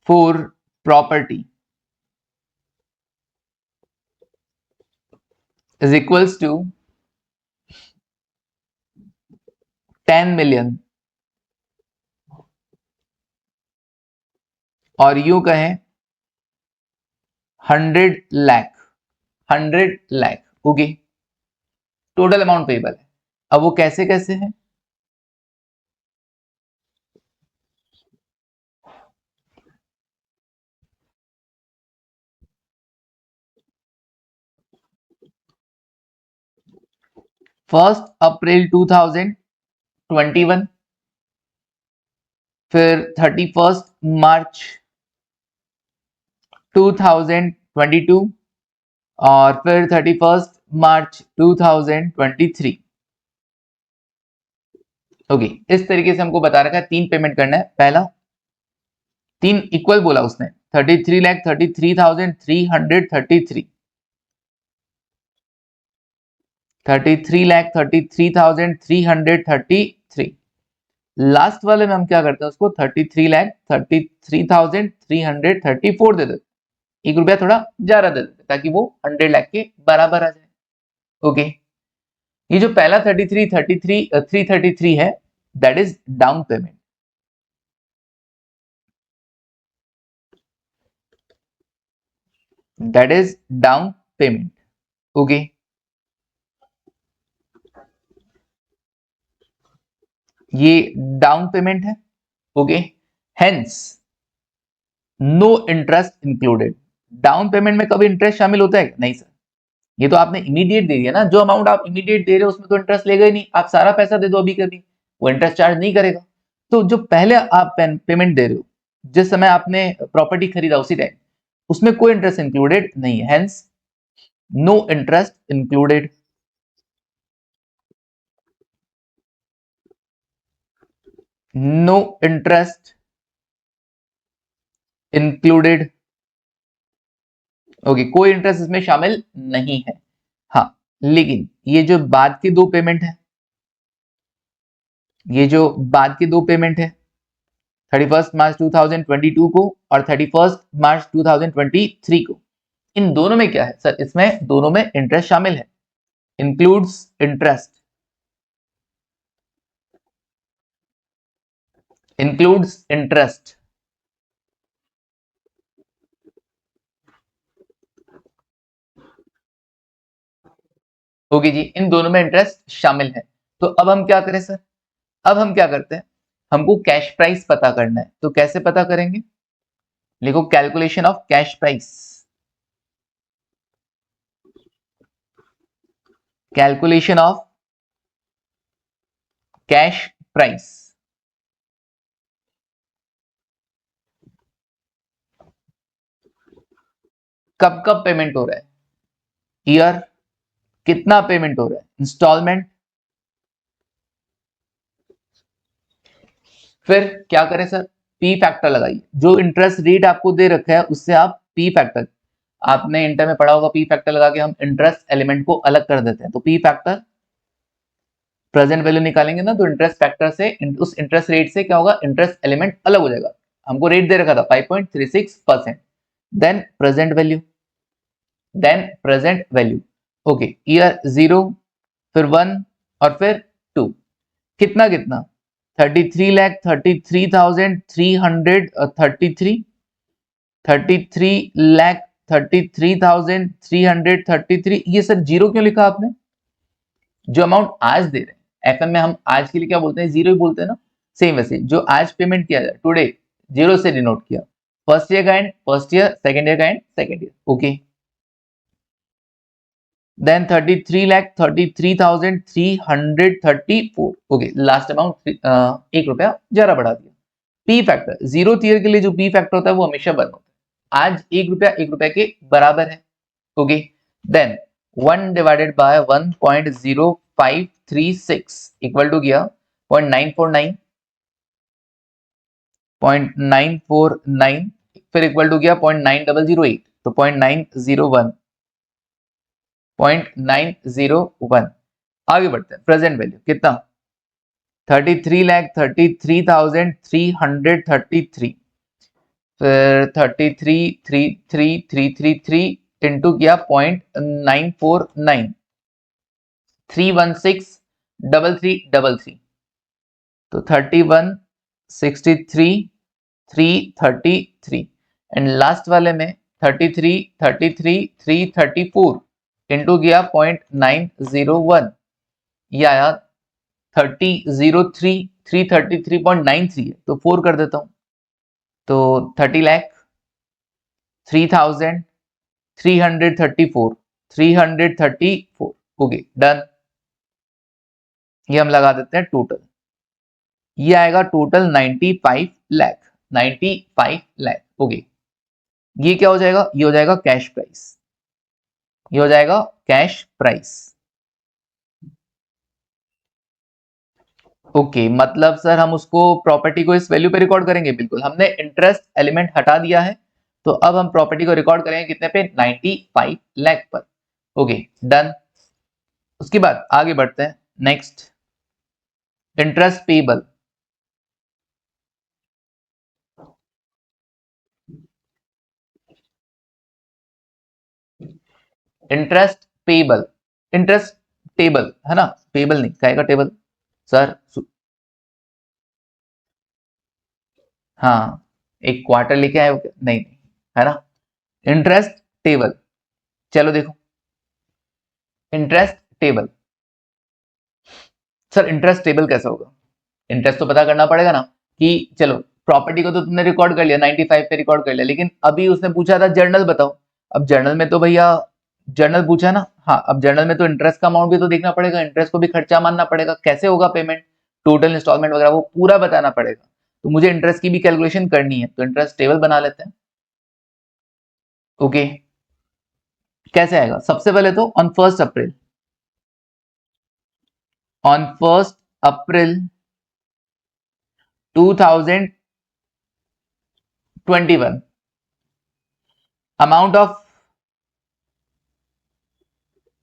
for property is equals to 10 million, और यूं कहें 100 lakh, 100 lakh. Okay, total amount payable है। अब वो कैसे कैसे है? फर्स्ट अप्रैल 2021, फिर 31 मार्च 2022, और फिर 31 मार्च 2023। ओके, इस तरीके से हमको बता रखा है 3 पेमेंट करना है। पहला 3 इक्वल बोला उसने, 33,33,333, 33,33,333। लास्ट वाले में हम क्या करते हैं? उसको 33,33,334 दे देते, 1 रुपया थोड़ा ज्यादा दे देते ताकि वो 100 लाख के बराबर आ जाए। ओके, ये जो पहला 333 है, that is down payment. That is down payment. Okay, ये डाउन पेमेंट है। Okay, hence no interest included. Down payment में कभी इंटरेस्ट शामिल होता है? नहीं सर, ये तो आपने इमीडिएट दे दिया ना। जो अमाउंट आप इमीडिएट दे रहे हो उसमें तो इंटरेस्ट लेगा ही नहीं। आप सारा पैसा दे दो अभी कभी, वो इंटरेस्ट चार्ज नहीं करेगा। तो जो पहले आप पेमेंट दे रहे हो, जिस समय आपने प्रॉपर्टी खरीदा उसी टाइम, उसमें कोई इंटरेस्ट इंक्लूडेड नहीं है, hence no interest included. No interest included. Okay, कोई इंटरेस्ट इसमें शामिल नहीं है। हाँ, लेकिन ये जो बाद के 2 पेमेंट है, ये जो बाद के 2 पेमेंट है 31 मार्च 2022 को और 31 मार्च 2023 को, इन दोनों में क्या है सर? इसमें दोनों में इंटरेस्ट शामिल है, includes interest, includes interest. Okay जी, इन दोनों में इंटरेस्ट शामिल है। तो अब हम क्या करें सर? अब हम क्या करते हैं, हमको कैश प्राइस पता करना है। तो कैसे पता करेंगे? लिखो calculation of cash price, calculation of cash price. कब कब पेमेंट हो रहा है? ईयर, कितना पेमेंट हो रहा है? इंस्टॉलमेंट। फिर क्या करें सर? पी फैक्टर लगाइए। जो इंटरेस्ट रेट आपको दे रखा है उससे आप पी फैक्टर, आपने इंटर में पढ़ा होगा, पी फैक्टर लगा के हम इंटरेस्ट एलिमेंट को अलग कर देते हैं। तो पी फैक्टर, प्रेजेंट वैल्यू निकालेंगे ना, तो इंटरेस्ट फैक्टर से, उस इंटरेस्ट रेट से क्या होगा? इंटरेस्ट एलिमेंट अलग हो जाएगा। हमको रेट दे रखा था 5.36%, then present value, then present value. Okay, year 0, फिर 1 और फिर 2। कितना कितना? 33 लाख 33,333, 33 लाख 33,333। ये सर जीरो क्यों लिखा आपने? जो अमाउंट आज दे रहे हैं एफएम में हम आज के लिए क्या बोलते हैं, जीरो ही बोलते हैं ना। सेम वैसे जो आज पेमेंट किया जाए टुडे, जीरो से डिनोट किया। फर्स्ट ईयर का end first year, second year का end second year. Okay, then 33,33,334। Okay, last amount 1 रुपया जरा बढ़ा दिया। पी फैक्टर, जीरो ईयर के लिए जो पी फैक्टर होता है वो हमेशा 1 होता है। आज 1 रुपया के बराबर है। Okay, then 1 divided by 1.0536 equal to गया 0.949, 0.949, फिर इक्वल टू गया 0.9008, तो 0.901, 0.901। आगे बढ़ते हैं, प्रेजेंट वैल्यू कितना? 33,33,333, फिर 33,33,333 इंटू किया 0.949, 316,3333, तो 31,63,333। एंड लास्ट वाले में 33,33,334 इंटू गया 0.901, ये आया 333.93 है, तो 4 कर देता हूं, तो 30,03,334, 334। Okay done. ये हम लगा देते हैं टोटल, ये आएगा टोटल 95 लाख, 95 लाख। ओके, ये क्या हो जाएगा? ये हो जाएगा कैश प्राइस, ये हो जाएगा कैश प्राइस। ओके, मतलब सर हम उसको प्रॉपर्टी को इस वैल्यू पे रिकॉर्ड करेंगे? बिल्कुल, हमने इंटरेस्ट एलिमेंट हटा दिया है, तो अब हम प्रॉपर्टी को रिकॉर्ड करेंगे कितने पे? 95 लाख पर। Okay done. उसके बाद आगे बढ़ते हैं, next interest payable. Interest payable, interest table है ना, पेबल नहीं, क्या टेबल सर? हाँ, एक क्वार्टर लिखे है, नहीं नहीं है ना, इंटरेस्ट टेबल। चलो देखो, interest table. Sir interest table कैसा होगा? इंटरेस्ट तो पता करना पड़ेगा ना, कि चलो प्रॉपर्टी को तो तुमने रिकॉर्ड कर लिया, 95 पे रिकॉर्ड कर लिया, लेकिन अभी उसने पूछा था जर्नल बताओ। अब जर्नल में तो भैया, जर्नल पूछा ना, हाँ, अब जर्नल में तो इंटरेस्ट का अमाउंट भी तो देखना पड़ेगा, इंटरेस्ट को भी खर्चा मानना पड़ेगा, कैसे होगा पेमेंट, टोटल इंस्टॉलमेंट वगैरह वो पूरा बताना पड़ेगा। तो मुझे इंटरेस्ट की भी कैलकुलेशन करनी है, तो इंटरेस्ट टेबल बना लेते हैं। ओके, कैसे आएगा? सबसे पहले तो on 1 April, on 1 April 2021,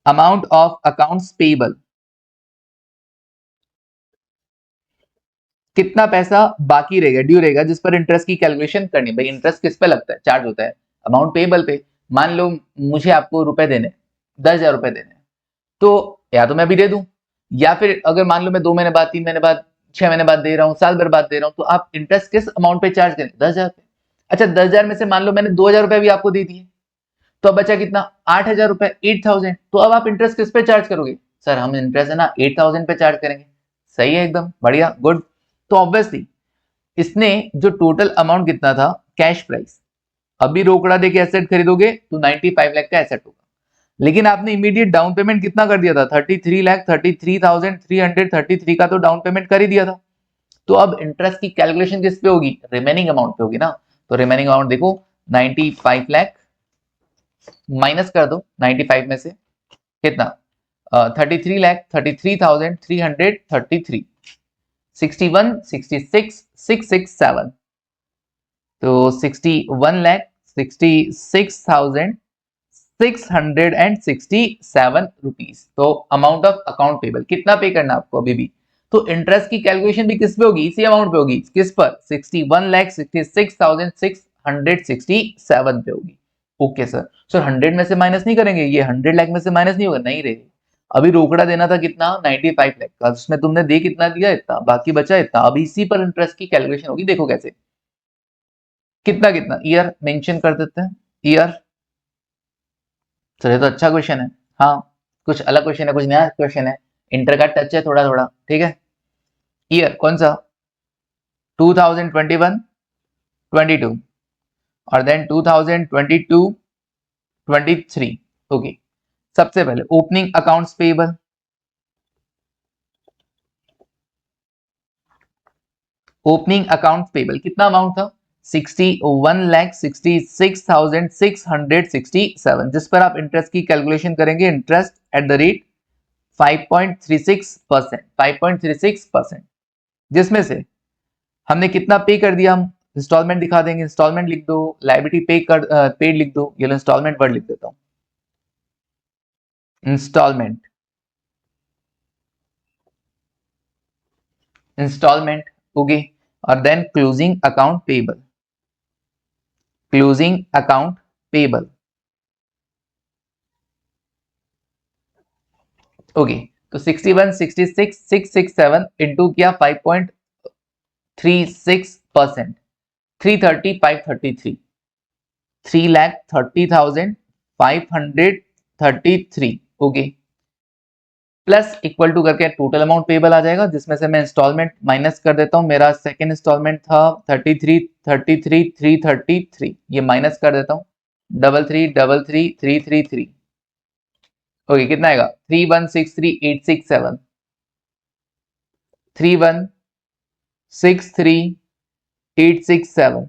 amount of accounts payable, कितना पैसा बाकी रहेगा, ड्यू रहेगा, जिस पर इंटरेस्ट की कैलकुलेशन करनी। भाई इंटरेस्ट किस पे लगता है? चार्ज होता है अमाउंट पेबल पे। मान लो मुझे आपको रुपए देने, 10,000 रुपए देने, तो या तो मैं अभी दे दूं, या फिर अगर मान लो मैं 2 महीने बाद, 3 महीने बाद, 6 महीने बाद दे रहा हूं, साल भर बाद दे रहा हूं, तो आप इंटरेस्ट किस अमाउंट पे चार्ज करें? 10,000 पे। अच्छा, 10,000 में से मान लो मैंने 2,000 रुपए भी आपको दे दिए, तो अब बचा कितना? 8,000 रुपए, 8,000। तो अब आप इंटरेस्ट किस पे चार्ज करोगे? सर हम इंटरेस्ट है ना 8,000 पे चार्ज करेंगे। सही है, एकदम बढ़िया, गुड। तो ऑब्वियसली इसने जो टोटल अमाउंट कितना था, कैश प्राइस, अभी रोकड़ा देके एसेट खरीदोगे तो 95 लाख का एसेट होगा, लेकिन आपने इमीडिएट डाउन पेमेंट कितना कर दिया था? 33,33,333 का तो डाउन पेमेंट कर ही दिया था। तो अब इंटरेस्ट की कैलकुलेशन किस पे होगी? रिमेनिंग अमाउंट पे होगी ना। तो रिमेनिंग अमाउंट देखो, 95 लाख माइनस कर दो 95 में से, कितना? 33,33,333, 61, 66, 667, तो 61 लाख 66,667 रुपीज। तो अमाउंट ऑफ अकाउंट पेबल कितना पे करना आपको अभी भी? तो इंटरेस्ट की कैलकुलेशन भी किस पे होगी? इसी अमाउंट पे होगी। किस पर? 61,66,667 पे होगी। ओके सर, 100 में से माइनस नहीं करेंगे? ये 100 लाख में से माइनस नहीं होगा? नहीं रे, अभी रोकड़ा देना था कितना 95 लाख का, उसमें तुमने दे कितना दिया, इतना, बाकी बचा इतना। अभी इसी पर इंटरेस्ट की कैलकुलेशन होगी, देखो कैसे, कितना कितना ईयर मेंशन कर देते हैं, ईयर। चलिए तो अच्छा क्वेश्चन है, हाँ कुछ अलग क्वेश्चन है, कुछ नया क्वेश्चन है, इंटर का टच है थोड़ा थोड़ा, ठीक है। ईयर कौन सा, 2021 22 और देन 2022 23। ओके, सबसे पहले opening accounts payable, opening account payable कितना अमाउंट था, 61,66,667, जिस पर आप इंटरेस्ट की कैलकुलेशन करेंगे, इंटरेस्ट एट द रेट 5.36%, 5.36%, जिसमें से हमने कितना पे कर दिया, हम इंस्टॉलमेंट दिखा देंगे, इंस्टॉलमेंट लिख दो, लाइबिलिटी पे कर पेड लिख दो, ये लो इंस्टॉलमेंट वर्ड लिख देता हूं, इंस्टॉलमेंट, इंस्टॉलमेंट, ओके। और then closing account payable, closing account payable, okay. तो 61, 66, 667 इंटू किया 5.36%, 330, 533, 3,30,533, ओके। प्लस इक्वल टू करके टोटल अमाउंट पेबल आ जाएगा, जिसमें से मैं इंस्टॉलमेंट माइनस कर देता हूं, मेरा सेकंड इंस्टॉलमेंट था 333, ये माइनस कर देता हूं, 333, ओके, कितना आएगा 3163867, 3163867,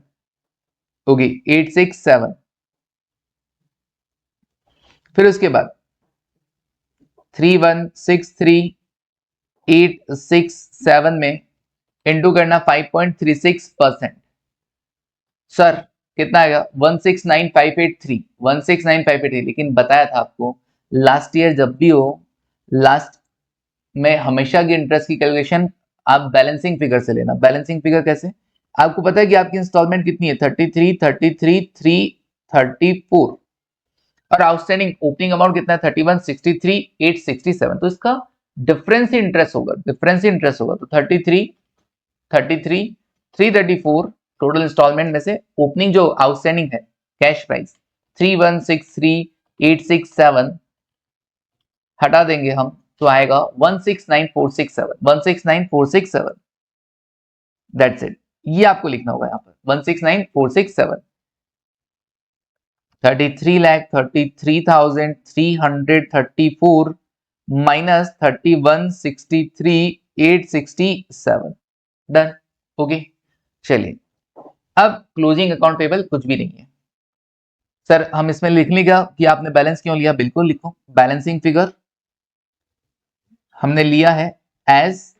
ओके 867। फिर उसके बाद 3163867 में इंटू करना 5.36%, सर कितना आएगा 169,583, 169,583। लेकिन बताया था आपको लास्ट ईयर जब भी हो, लास्ट में हमेशा की इंटरेस्ट की कैलकुलेशन आप बैलेंसिंग फिगर से लेना। बैलेंसिंग फिगर कैसे, आपको पता है कि आपकी इंस्टॉलमेंट कितनी है 33,33,334 और आउटस्टैंडिंग ओपनिंग अमाउंट कितना है 31,63,867, तो इसका डिफरेंस ही इंटरेस्ट होगा, डिफरेंस ही इंटरेस्ट होगा। तो 334 टोटल इंस्टॉलमेंट में से ओपनिंग जो आउटस्टैंडिंग है कैश प्राइस 31,63,867 हटा देंगे हम, तो आएगा 169,467, 169,467, दैट्स इट। ये आपको लिखना होगा यहाँ पर 169,467, 33,33,334 माइनस 31,63,867, डन, ओके। चलिए अब क्लोजिंग अकाउंट पेबल कुछ भी नहीं है, सर हम इसमें लिख लेगा कि आपने बैलेंस क्यों लिया, बिल्कुल लिखो, बैलेंसिंग फिगर हमने लिया है as,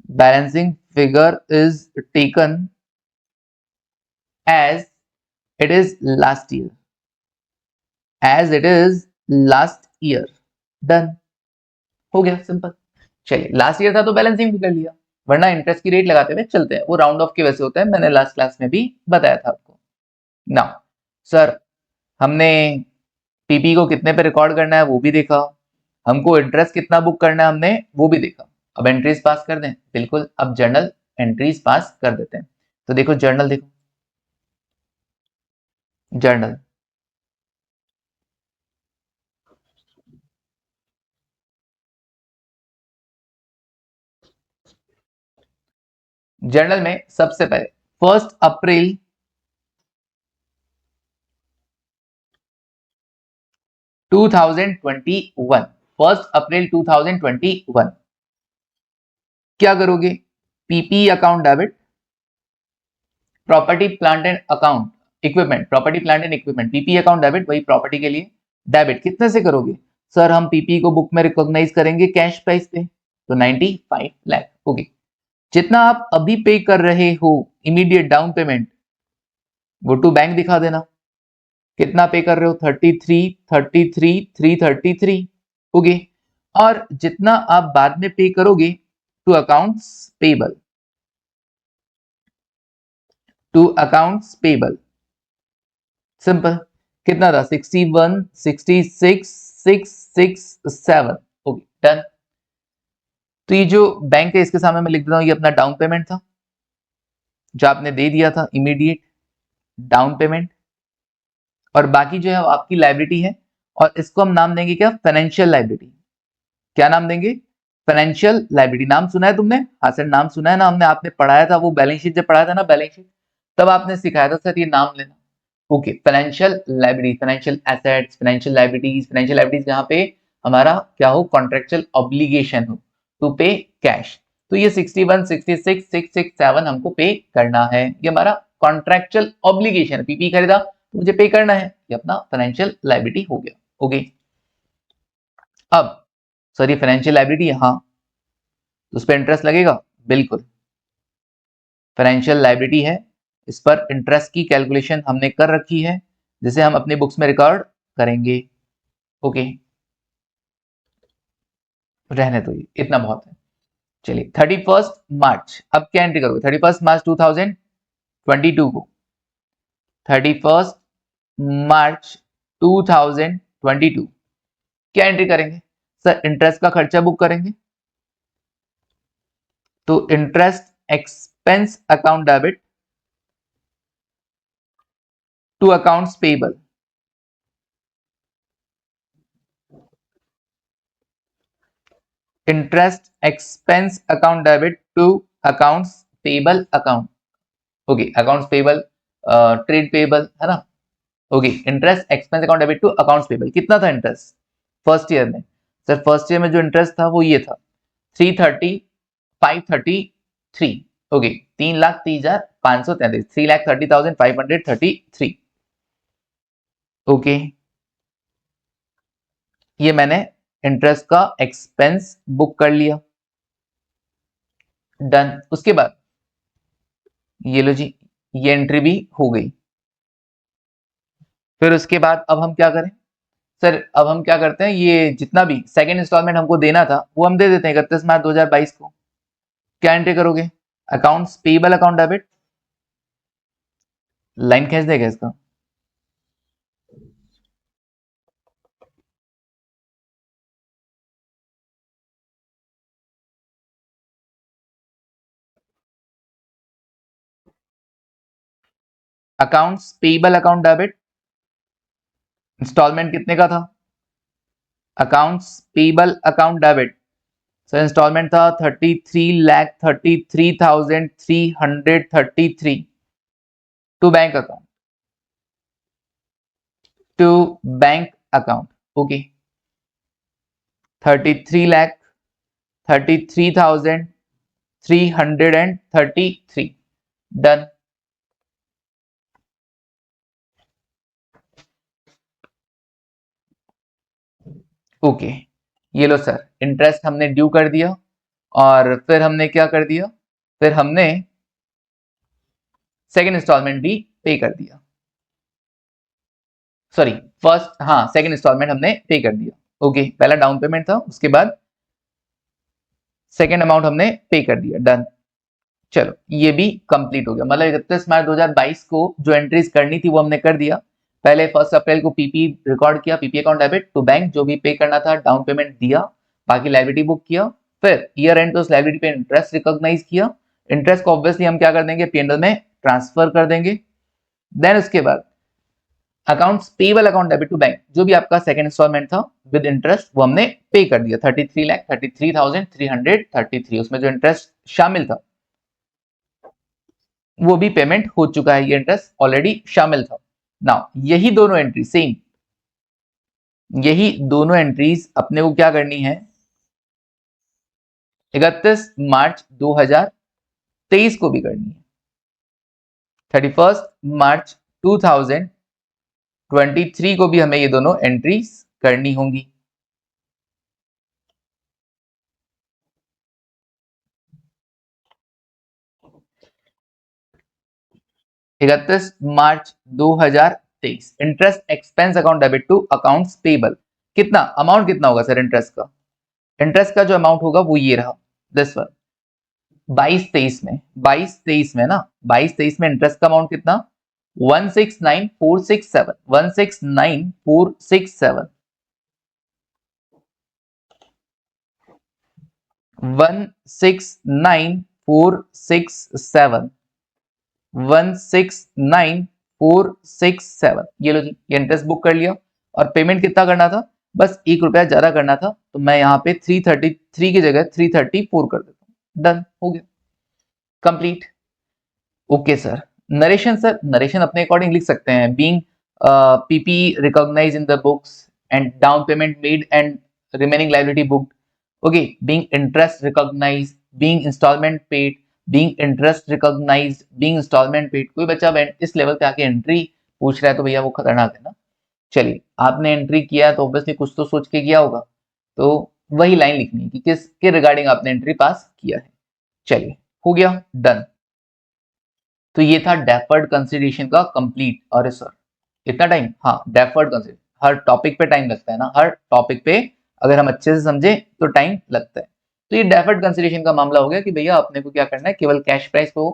balancing figure is taken as it is last year, as it is last year, done, हो गया सिंपल। चलिए लास्ट ईयर था तो बैलेंसिंग फिगर लिया, वरना इंटरेस्ट की रेट लगाते हुए चलते हैं, वो राउंड ऑफ की वजह से होता है, मैंने लास्ट क्लास में भी बताया था आपको। नाउ सर हमने पीपी को कितने पे रिकॉर्ड करना है वो भी देखा, हमको इंटरेस्ट कितना बुक करना है हमने वो भी देखा। अब एंट्रीज पास कर दें, बिल्कुल, अब जर्नल एंट्रीज पास कर देते हैं। तो देखो जर्नल, देखो जर्नल, जर्नल में सबसे पहले 1 अप्रैल 2021, 1 अप्रैल 2021 क्या करोगे, PP account debit, property plant and account equipment, property plant and equipment, PP account debit, वही प्रॉपर्टी के लिए डेबिट, कितने से करोगे, सर हम पीपी को बुक में रिकॉग्नाइज करेंगे कैश प्राइस पे, तो 95 लाख, ओके। जितना आप अभी पे कर रहे हो इमीडिएट डाउन पेमेंट, वो टू बैंक दिखा देना, कितना पे कर रहे हो 33,33,333, ओके। और जितना आप बाद में पे करोगे to accounts payable, to accounts payable, simple, कितना था 61, 66, 667। Okay done. तो ये जो बैंक है इसके सामने मैं लिख देता हूँ, ये अपना डाउन पेमेंट था जो आपने दे दिया था, इमीडिएट डाउन पेमेंट, और बाकी जो है वो आपकी लाइबिलिटी है, और इसको हम नाम देंगे क्या, फाइनेंशियल लाइबिलिटी। क्या नाम देंगे, फाइनेंशियल लाइबिलिटी। नाम सुना है तुमने? हाँ सर नाम सुना है ना, हमने आपने पढ़ाया था वो बैलेंस शीट जब पढ़ाया था ना, बैलेंस शीट, तब आपने सिखाया था सर ये नाम लेना। Okay financial liability, financial assets, financial liabilities. Financial liabilities यहाँ पे हमारा क्या हो, कॉन्ट्रेक्चुअल ऑब्लिगेशन हो टू पे कैश। तो ये 61, 66, 667 हमको पे करना है, ये हमारा कॉन्ट्रेक्चुअल ऑब्लिगेशन है। पीपी खरीदा तो मुझे पे करना है, ये अपना फाइनेंशियल लाइबिलिटी हो गया। ओके अब सर ये फाइनेंशियल लाइबिलिटी है, हाँ तो उस पर इंटरेस्ट लगेगा, बिल्कुल फाइनेंशियल लाइबिलिटी है, इस पर इंटरेस्ट की कैलकुलेशन हमने कर रखी है, जिसे हम अपनी बुक्स में रिकॉर्ड करेंगे। ओके रहने दो, ये इतना बहुत है। चलिए 31 मार्च, अब क्या एंट्री करोगे 31 मार्च 2022 को, 31 मार्च 2022 क्या एंट्री करेंगे सर, इंटरेस्ट का खर्चा बुक करेंगे। तो interest expense account debit to accounts payable, interest expense account debit to accounts payable account. Okay accounts payable, trade payable है ना। Okay interest expense account debit to accounts payable, कितना था इंटरेस्ट फर्स्ट ईयर में सर, फर्स्ट ईयर में जो इंटरेस्ट था वो ये था 330,533। ओके 3,30,533, 3,30,533। ओके ये मैंने इंटरेस्ट का एक्सपेंस बुक कर लिया, डन। उसके बाद ये लो जी, ये एंट्री भी हो गई। फिर उसके बाद अब हम क्या करें सर, अब हम क्या करते हैं, ये जितना भी सेकंड इंस्टॉलमेंट हमको देना था वो हम दे देते हैं 31 मार्च 2022 को। क्या एंट्री करोगे, accounts payable account debit, line खींच देगा इसका, accounts payable account debit, instalment कितने का था, accounts payable account debit sir, instalment था 33,33,333 to bank account, to bank account. Okay 33,33,333 done. Okay ये लो सर, इंटरेस्ट हमने ड्यू कर दिया, और फिर हमने क्या कर दिया, फिर हमने सेकंड इंस्टॉलमेंट भी पे कर दिया, सॉरी फर्स्ट, हाँ सेकंड इंस्टॉलमेंट हमने पे कर दिया। ओके पहला डाउन पेमेंट था, उसके बाद सेकंड अमाउंट हमने पे कर दिया, डन। चलो ये भी कंप्लीट हो गया, मतलब 31 मार्च 2022 को जो एंट्रीज करनी थी वो हमने कर दिया। पहले 1 अप्रैल को पीपी रिकॉर्ड किया, PP account debit to bank, जो भी पे करना था डाउन पेमेंट दिया, बाकी लाइबिलिटी बुक किया। फिर ईयर एंड पे उस लाइबिलिटी पे इंटरेस्ट रिकॉग्नाइज किया, इंटरेस्ट को ऑब्वियसली हम क्या कर देंगे, पीएनएल में ट्रांसफर कर देंगे। देन उसके बाद accounts payable account debit to bank, जो भी आपका सेकंड इंस्टॉलमेंट था विद इंटरेस्ट वो हमने पे कर दिया 33,33,333, उसमें जो इंटरेस्ट शामिल था वो भी पेमेंट हो चुका है, ये इंटरेस्ट ऑलरेडी शामिल था। नाउ यही दोनों एंट्री सेम, यही दोनों एंट्रीज अपने को क्या करनी है, 31 मार्च 2023 को भी करनी है, 31 मार्च 2023 को भी हमें ये दोनों एंट्रीज करनी होंगी। इकतीस March 2023 interest expense account debit to accounts payable, कितना अमाउंट कितना होगा सर इंटरेस्ट का, इंटरेस्ट का जो अमाउंट होगा वो ये रहा, दिस वन 22-23 में, 22-23 में ना, 22-23 में इंटरेस्ट का अमाउंट कितना 169467, 169467 169467 169467 ये लो जी, ये इंटरेस्ट बुक कर लिया। और पेमेंट कितना करना था, बस ₹1 ज्यादा करना था, तो मैं यहाँ पे 333 की जगह 334 कर देता हूँ। डन, हो गया, कंप्लीट। ओके सर, नरेशन अपने अकॉर्डिंग लिख सकते हैं। Being PP recognise in the books and down payment made and remaining liability booked. Okay, being interest recognise, being instalment paid, being interest recognise, being instalment paid. कोई बच्चा इस लेवल पे आके एंट्री पूछ रहा है तो भैया वो खतरनाक है ना। चलिए, आपने एंट्री किया तो ऑब्वियसली कुछ तो सोच के किया होगा, तो वही लाइन लिखनी है कि किसके रिगार्डिंग आपने एंट्री पास किया है। चलिए, हो गया, डन। तो ये था डेफर्ड कंसिडरेशन का कंप्लीट। अरे सर, इतना टाइम? हाँ, डेफर्ड कंसिडरेशन, हर टॉपिक पे टाइम लगता है ना, हर टॉपिक पे अगर हम अच्छे से समझे तो टाइम लगता है। तो ये डेफर्ड कंसिडरेशन का मामला हो गया कि भैया अपने को क्या करना है, केवल कैश प्राइस को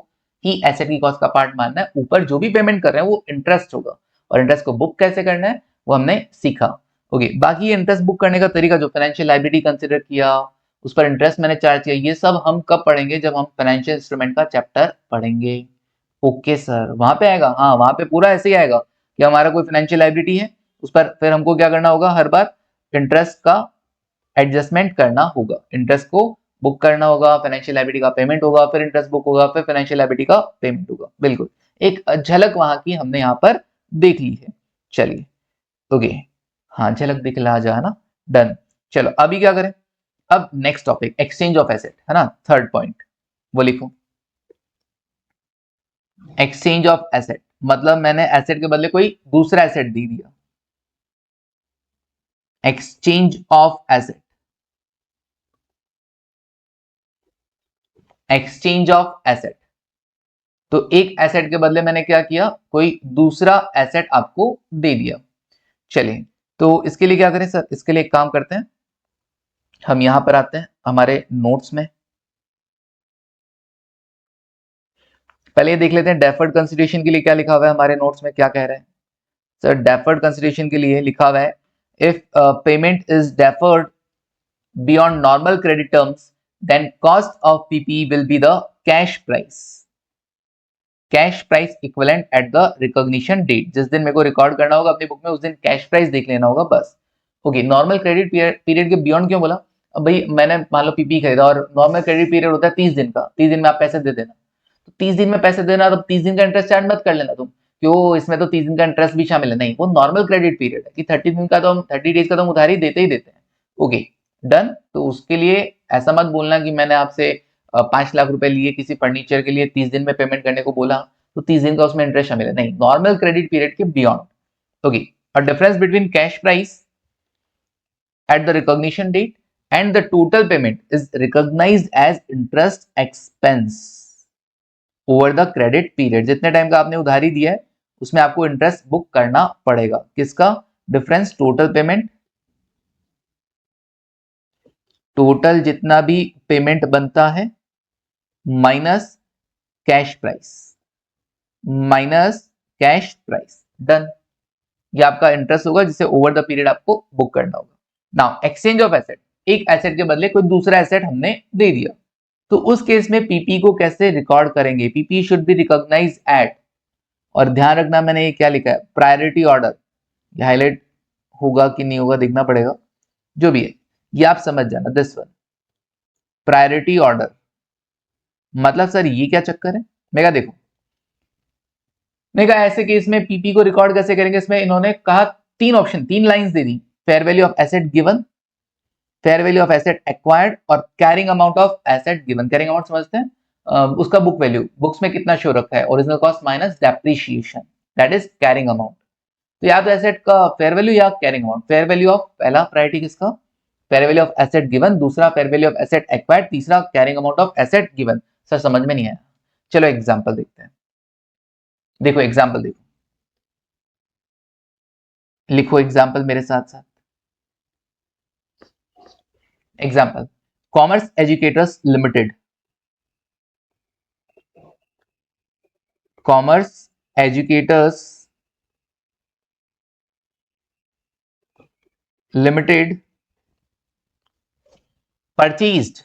ही एसेट की कॉस्ट का पार्ट मानना है, ऊपर जो भी पेमेंट कर रहे हैं वो इंटरेस्ट होगा, और इंटरेस्ट को बुक कैसे करना है वो हमने सीखा। ओके, बाकी इंटरेस्ट बुक करने का तरीका, जो फाइनेंशियल लायबिलिटी कंसिडर किया, उस पर इंटरेस्ट मैंने चार्ज किया, ये सब हम कब पढ़ेंगे, जब हम फाइनेंशियल इंस्ट्रूमेंट का चैप्टर पढ़ेंगे। ओके सर, वहां पे आएगा, हाँ वहां पे पूरा ऐसे ही आएगा कि हमारा कोई फाइनेंशियल लायबिलिटी है, उस पर फिर हमको क्या करना होगा, हर बार इंटरेस्ट का एडजस्टमेंट करना होगा, इंटरेस्ट को बुक करना होगा, फाइनेंशियल लायबिलिटी का पेमेंट होगा, फिर इंटरेस्ट बुक होगा, फिर फाइनेंशियल लायबिलिटी का पेमेंट होगा। बिल्कुल, एक झलक वहां की हमने यहाँ पर देख ली है। चलिए, ओके, हाँ झलक दिखला जा ना, डन। चलो अभी क्या करें, अब next topic exchange of asset है ना, थर्ड पॉइंट, वो लिखो। एक्सचेंज ऑफ एसेट मतलब मैंने एसेट के बदले कोई दूसरा एसेट दे दिया। Exchange of asset, exchange of asset, तो एक एसेट के बदले मैंने क्या किया, कोई दूसरा एसेट आपको दे दिया। चलिए, तो इसके लिए क्या करें सर, इसके लिए एक काम करते हैं, हम यहां पर आते हैं हमारे नोट्स में। पहले ये देख लेते हैं डेफर्ड कंसिडरेशन के लिए क्या लिखा हुआ है हमारे नोट्स में, क्या कह रहे हैं सर। डेफर्ड कंसिडरेशन के लिए लिखा हुआ है, if payment is deferred beyond normal credit terms, then cost of PP will be the cash price. Cash price equivalent at the recognition date, जिस दिन मेरे को रिकॉर्ड करना होगा अपनी बुक में, उस दिन कैश प्राइस देख लेना होगा बस। ओके, नॉर्मल क्रेडिट पीरियड के बियॉन्ड क्यों बोला, अब भाई मैंने मान लो पीपी खरीदा और नॉर्मल क्रेडिट पीरियड होता है 30 दिन का, 30 दिन में आप पैसे दे देना, तो 30 दिन में पैसे देना, तो 30 दिन का इंटरेस्ट चार्ज मत कर लेना तुम, क्यों इसमें तो 30 दिन का इंटरेस्ट भी शामिल है, नहीं, वो नॉर्मल क्रेडिट पीरियड है कि 30 दिन का तो हम 30 डेज का तो हम उधार ही देते हैं। Okay, done. तो उसके लिए ऐसा मत बोलना कि मैंने आपसे 5 लाख रुपए लिए किसी फर्नीचर के लिए, 30 दिन में पेमेंट करने को बोला, तो 30 दिन का उसमें इंटरेस्ट शामिल है, नहीं, नॉर्मल क्रेडिट पीरियड के बियॉन्ड। ओके, और difference between cash price at the recognition date and the total payment is recognized as interest expense over the credit period। जितने टाइम का आपने उधारी दिया है उसमें आपको इंटरेस्ट बुक करना पड़ेगा, किसका डिफरेंस, टोटल पेमेंट, टोटल जितना भी पेमेंट बनता है minus cash price, minus cash price, done. ये आपका इंटरेस्ट होगा जिसे ओवर द पीरियड आपको बुक करना होगा। नाउ एक्सचेंज ऑफ एसेट, एक एसेट के बदले कोई दूसरा एसेट हमने दे दिया, तो उस केस में पीपी को कैसे रिकॉर्ड करेंगे, PP should be recognise at, और ध्यान रखना मैंने ये क्या लिखा है, प्रायोरिटी ऑर्डर, हाईलाइट होगा कि नहीं होगा देखना पड़ेगा, जो भी है ये आप समझ जाना, दिस वन प्रायोरिटी ऑर्डर। मतलब सर ये क्या चक्कर है, मैं कहा देखो, मैं कहा ऐसे केस में पीपी को रिकॉर्ड कैसे करेंगे, इसमें इन्होंने कहा तीन ऑप्शन, तीन लाइंस दे दी, fair value of asset given, fair value of asset acquired, और carrying amount of asset given. Carrying amount समझते हैं, उसका बुक वैल्यू, बुक्स में कितना शो रखा है, original cost minus depreciation, that is carrying amount. तो या तो एसेट का फेयर वैल्यू या carrying amount. Fair value of, पहला प्रायोरिटी किसका, fair value of asset given, दूसरा fair value of asset acquired, तीसरा carrying amount of asset given. Sir समझ में नहीं आया, चलो एग्जांपल देखते हैं। देखो एग्जांपल देखो, लिखो एग्जांपल मेरे साथ साथ। Example, commerce educators limited, commerce educators limited purchased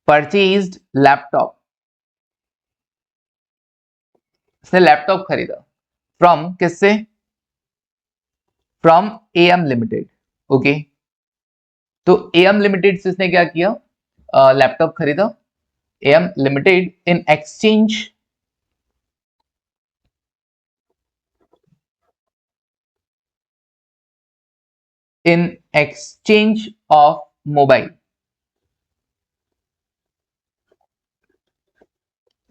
purchased laptop, इसने लैपटॉप खरीदा फ्रॉम किससे, फ्रॉम एएम लिमिटेड। ओके, तो एएम लिमिटेड से इसने क्या किया, लैपटॉप खरीदा। Am limited in exchange, in exchange of mobile,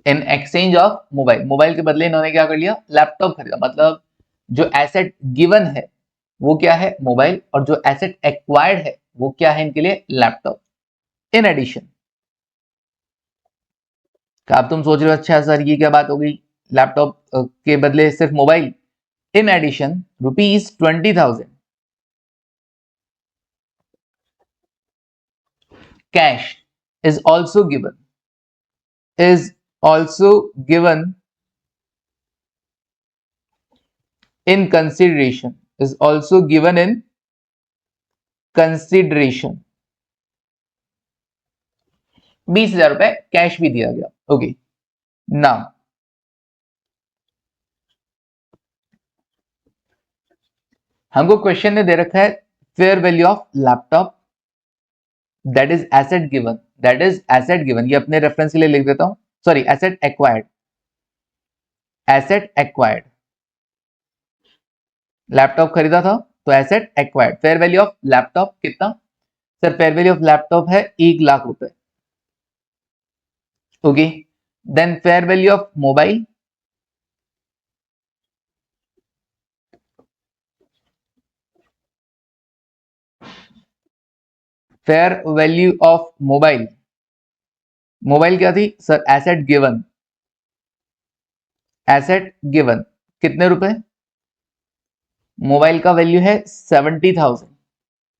in exchange of mobile, mobile के बदले इन्होंने क्या कर लिया, लैपटॉप खरीदा। मतलब जो एसेट गिवन है वो क्या है, मोबाइल, और जो एसेट एक्वायर्ड है वो क्या है इनके लिए, लैपटॉप। इन एडिशन, अब तुम सोच रहे हो अच्छा सर ये क्या बात हो गई, लैपटॉप के बदले सिर्फ mobile. In addition ₹20,000 cash is also given, is also given in consideration, is also given in consideration। 20,000 रुपए कैश भी दिया गया। ओके, नाउ हमको क्वेश्चन में दे रखा है fair value of laptop, that is asset given, that is asset given, ये अपने रेफरेंस के लिए लिख देता हूं, sorry asset acquired, asset acquired, laptop खरीदा था तो asset acquired. Fair value of laptop कितना, sir fair value of laptop है 1,00,000 रुपए। Okay, then fair value of mobile, fair value of mobile, mobile क्या थी sir, asset given, asset given कितने रुपए, मोबाइल का वैल्यू है 70,000,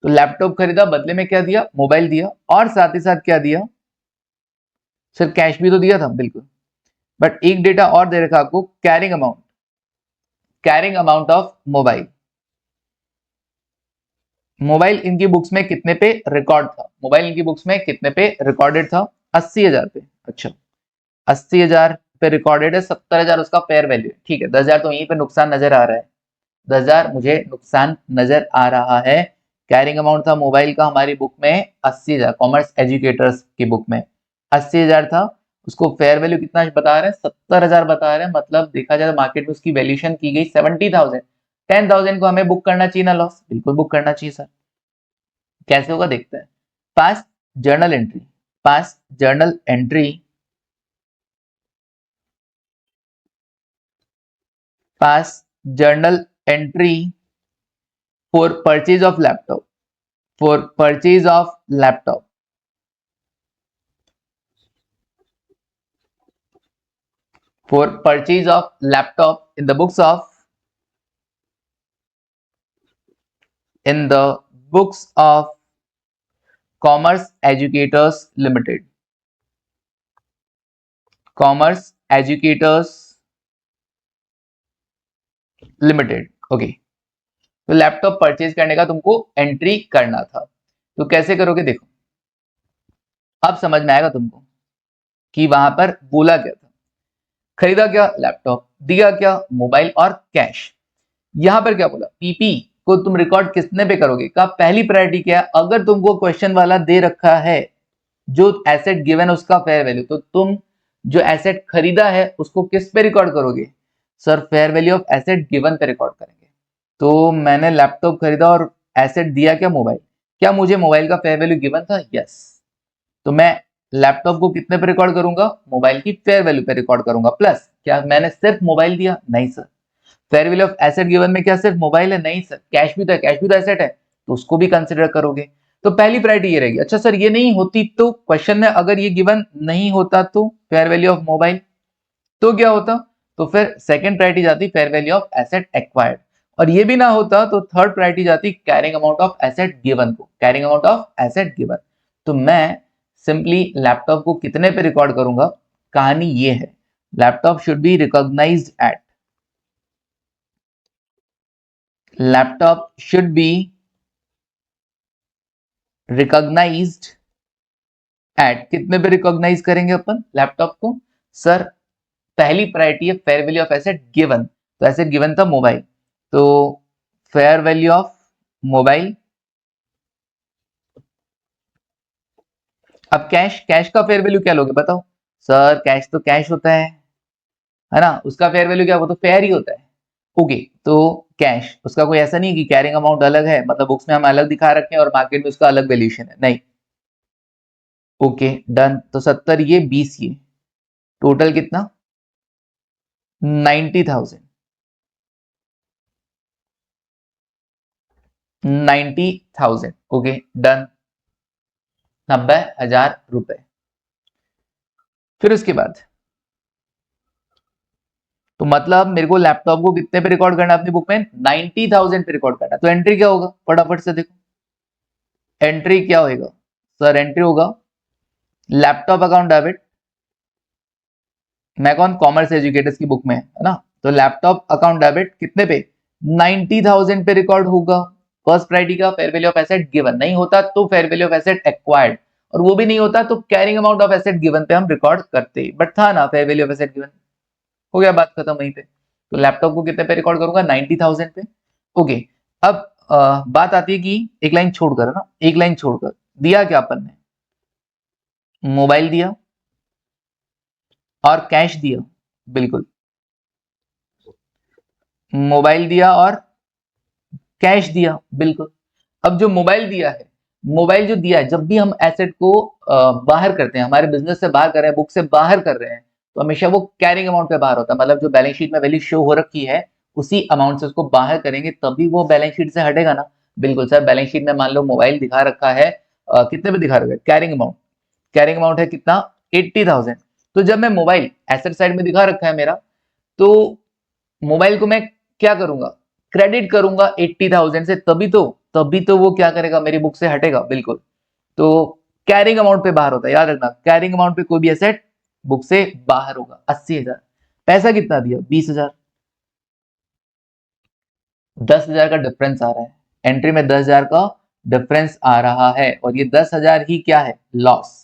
तो लैपटॉप खरीदा बदले में क्या दिया, मोबाइल दिया, और साथ ही साथ क्या दिया सर, कैश भी तो दिया था बिल्कुल। बट एक डेटा और दे रखा आपको, carrying amount, carrying amount of mobile, mobile इनकी बुक्स में कितने पे रिकॉर्ड था, मोबाइल इनकी बुक्स में कितने पे रिकॉर्डेड था, 80,000 पे। अच्छा, 80,000 पे रिकॉर्डेड है, 70,000 उसका फेयर वैल्यू, ठीक है। 10,000 तो यहीं पे नुकसान नजर आ रहा है, 10,000 मुझे नुकसान नजर आ रहा है। कैरिंग अमाउंट था मोबाइल का हमारी बुक में 80,000, कॉमर्स एजुकेटर्स की बुक में 80,000 था, उसको फेयर वैल्यू कितना बता रहे हैं, 70,000 बता रहे हैं। मतलब देखा जाए मार्केट में उसकी वैल्यूएशन की गई 70,000, 10,000 को हमें बुक करना चाहिए ना लॉस, बिल्कुल बुक करना चाहिए सर। कैसे होगा देखते हैं। Past journal entry, past journal entry, past journal entry for purchase of laptop, for purchase of laptop, for purchase of laptop in the books of, in the books of Commerce Educators Limited, Commerce Educators Limited। Okay, तो लैपटॉप परचेज करने का तुमको एंट्री करना था, तो कैसे करोगे देखो, अब समझ में आएगा तुमको कि वहां पर बोला क्या था। खरीदा क्या, लैपटॉप, दिया क्या, मोबाइल और कैश। यहां पर क्या बोला, पीपी को तुम रिकॉर्ड कितने पे करोगे का, पहली प्रायोरिटी क्या है, अगर तुमको क्वेश्चन वाला दे रखा है जो एसेट गिवन है उसका फेयर वैल्यू, तो तुम जो एसेट खरीदा है उसको किस पे रिकॉर्ड करोगे, sir fair value of asset given पे रिकॉर्ड करेंगे। तो मैंने लैपटॉप खरीदा और एसेट दिया क्या, मोबाइल, क्या मुझे मोबाइल का फेयर वैल्यू गिवन था, यस, तो मैं लैपटॉप को कितने पे रिकॉर्ड करूंगा, मोबाइल की फेयर वैल्यू पे रिकॉर्ड करूंगा। प्लस क्या मैंने सिर्फ मोबाइल दिया, नहीं sir, fair value of asset given में क्या सिर्फ मोबाइल है, नहीं सर, कैश भी तो है, कैश भी तो एसेट है, तो उसको भी कंसिडर करोगे। तो पहली प्रायोरिटी ये रहेगी। अच्छा सर ये नहीं होती तो, क्वेश्चन में अगर ये गिवन नहीं होता तो फेयर वैल्यू ऑफ मोबाइल, तो क्या होता, तो फिर सेकंड प्रायोरिटी जाती fair value of asset acquired, और ये भी ना होता तो थर्ड प्रायोरिटी जाती carrying amount of asset given को, carrying amount of asset given. तो मैं सिंपली लैपटॉप को कितने पे रिकॉर्ड करूंगा, कहानी ये है, laptop should be recognised at, laptop should be recognized at कितने पे रिकॉग्नाइज करेंगे अपन लैपटॉप को? सर पहली प्रायोरिटी है fair value of asset given, तो एसेट गिवन था मोबाइल, तो फेयर वैल्यू ऑफ मोबाइल। अब कैश, कैश का फेयर वैल्यू क्या लोगे बताओ? सर कैश तो कैश होता है ना, उसका फेयर वैल्यू क्या, वो तो फेयर ही होता है। ओके, तो कैश, उसका कोई ऐसा नहीं है कि कैरिंग अमाउंट अलग है, मतलब बुक्स में हम अलग दिखा रखे हैं और मार्केट में उसका अलग वैल्यूएशन है, नहीं। ओके डन, तो 70 ये 20 ये, टोटल कितना? 90,000, 90,000। ओके डन, 90,000 रुपए। फिर उसके बाद तो मतलब मेरे को लैपटॉप को कितने पे रिकॉर्ड करना है अपनी बुक में? 90,000 पे रिकॉर्ड करना है। तो एंट्री क्या होगा, फटाफट से देखो एंट्री क्या होगा। सर एंट्री होगा लैपटॉप अकाउंट डेबिट, मैं कौन, कॉमर्स एजुकेटर्स की बुक में है ना, तो लैपटॉप अकाउंट डेबिट कितने पे? 90,000 पे रिकॉर्ड होगा। फर्स्ट प्रायोरिटी का fair value of asset given, नहीं होता तो fair value of asset acquired, और वो भी नहीं होता तो carrying amount of asset given पे हम रिकॉर्ड करते, बट था ना fair value of asset given, हो गया बात खत्म वहीं पे। तो लैपटॉप को कितने पे रिकॉर्ड करूंगा? 90,000 पे। ओके, अब बात आती है कि एक लाइन छोड़कर, है ना, एक लाइन छोड़कर दिया क्या अपन ने? मोबाइल दिया और कैश दिया, बिल्कुल मोबाइल दिया और कैश दिया, बिल्कुल। अब जो मोबाइल दिया है, मोबाइल जो दिया है, जब भी हम एसेट को बाहर करते हैं, हमारे बिजनेस से बाहर कर रहे हैं, बुक से बाहर कर रहे हैं, तो हमेशा वो कैरिंग अमाउंट पे बाहर होता है, मतलब जो बैलेंस शीट में वैल्यू शो हो रखी है उसी अमाउंट से उसको बाहर करेंगे तभी वो बैलेंस शीट से हटेगा ना। बिल्कुल सर, बैलेंस शीट में मान लो मोबाइल दिखा रखा है, कितने पे दिखा रखा है? कैरिंग अमाउंट, कैरिंग अमाउंट है कितना? 80,000। तो जब मैं मोबाइल एसेट साइड में दिखा रखा है मेरा, तो मोबाइल को मैं क्या करूंगा? क्रेडिट करूंगा 80,000 से, तभी तो वो क्या करेगा, मेरी बुक से हटेगा, बिल्कुल। तो कैरिंग अमाउंट पे बाहर होता है, याद रखना, कैरिंग अमाउंट पे कोई भी एसेट बुक से बाहर होगा। 80,000, पैसा कितना दिया? 20,000, 10,000 का डिफरेंस आ रहा है, एंट्री में 10,000 का डिफरेंस आ रहा है, और ये 10,000 ही क्या है? Loss,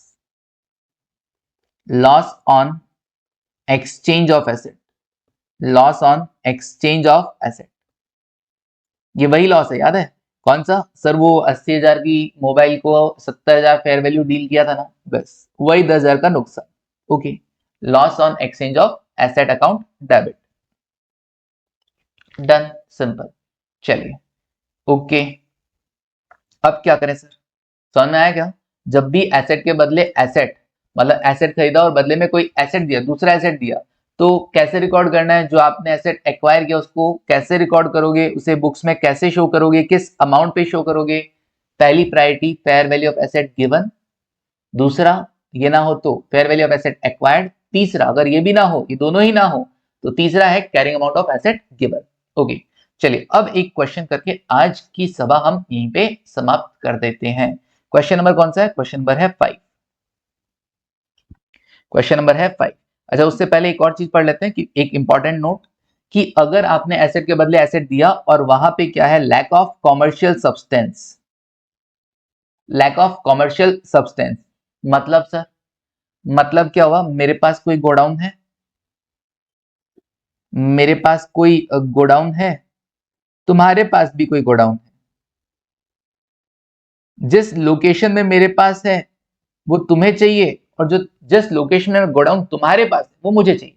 loss on exchange of asset, loss on exchange of asset, ये वही लॉस है, याद है कौन सा? सर वो 80,000 की मोबाइल को 70,000 फेयर वैल्यू डील किया था ना, बस वही 10,000 का नुकसान। Okay, loss on exchange of asset account debit, done, simple. चलिए ओके, अब क्या करें सर, समझ में आया क्या? जब भी एसेट के बदले एसेट, मतलब एसेट खरीदा और बदले में कोई एसेट दिया, दूसरा एसेट दिया, तो कैसे रिकॉर्ड करना है? जो आपने एसेट एक्वायर किया उसको कैसे रिकॉर्ड करोगे, उसे बुक्स में कैसे शो करोगे, किस अमाउंट पे शो करोगे? पहली priority fair value of asset given, दूसरा ये ना हो तो fair value of asset acquired, तीसरा अगर ये भी ना हो, ये दोनों ही ना हो, तो तीसरा है carrying amount of asset given. Okay, चलिए अब एक क्वेश्चन करके आज की सभा हम यहीं पे समाप्त कर देते हैं। क्वेश्चन नंबर कौन सा है? क्वेश्चन नंबर है 5, क्वेश्चन नंबर है 5। अच्छा, उससे पहले एक और चीज पढ़ लेते हैं कि एक इंपॉर्टेंट नोट, कि अगर आपने एसेट के बदले एसेट दिया और वहां पे क्या है? Lack of commercial substance, lack of commercial substance, मतलब सर, मतलब क्या हुआ? मेरे पास कोई गोडाउन है, मेरे पास कोई गोडाउन है, तुम्हारे पास भी कोई गोडाउन है, जिस लोकेशन में मेरे पास है वो तुम्हें चाहिए, और जो जिस लोकेशन में गोडाउन तुम्हारे पास है वो मुझे चाहिए।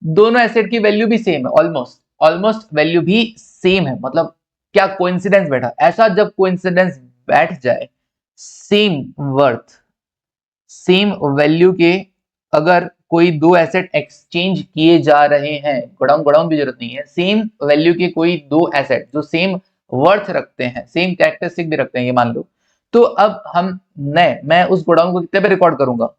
दोनों एसेट की वैल्यू भी सेम है, ऑलमोस्ट ऑलमोस्ट वैल्यू भी सेम है, मतलब क्या कोइंसिडेंस बैठा? ऐसा जब कोइंसिडेंस बैठ जाए, सेम वर्थ, सेम वैल्यू के, अगर कोई दो एसेट एक्सचेंज किए जा रहे हैं, गोडाउन गोडाउन की जरूरत नहीं है, सेम वैल्यू के कोई दो एसेट जो सेम वर्थ रखते हैं, सेम कैरेक्टरिस्टिक भी रखते हैं, ये मान लो, तो अब हम नए, मैं उस गोडाउन को कितने पे रिकॉर्ड करूंगा?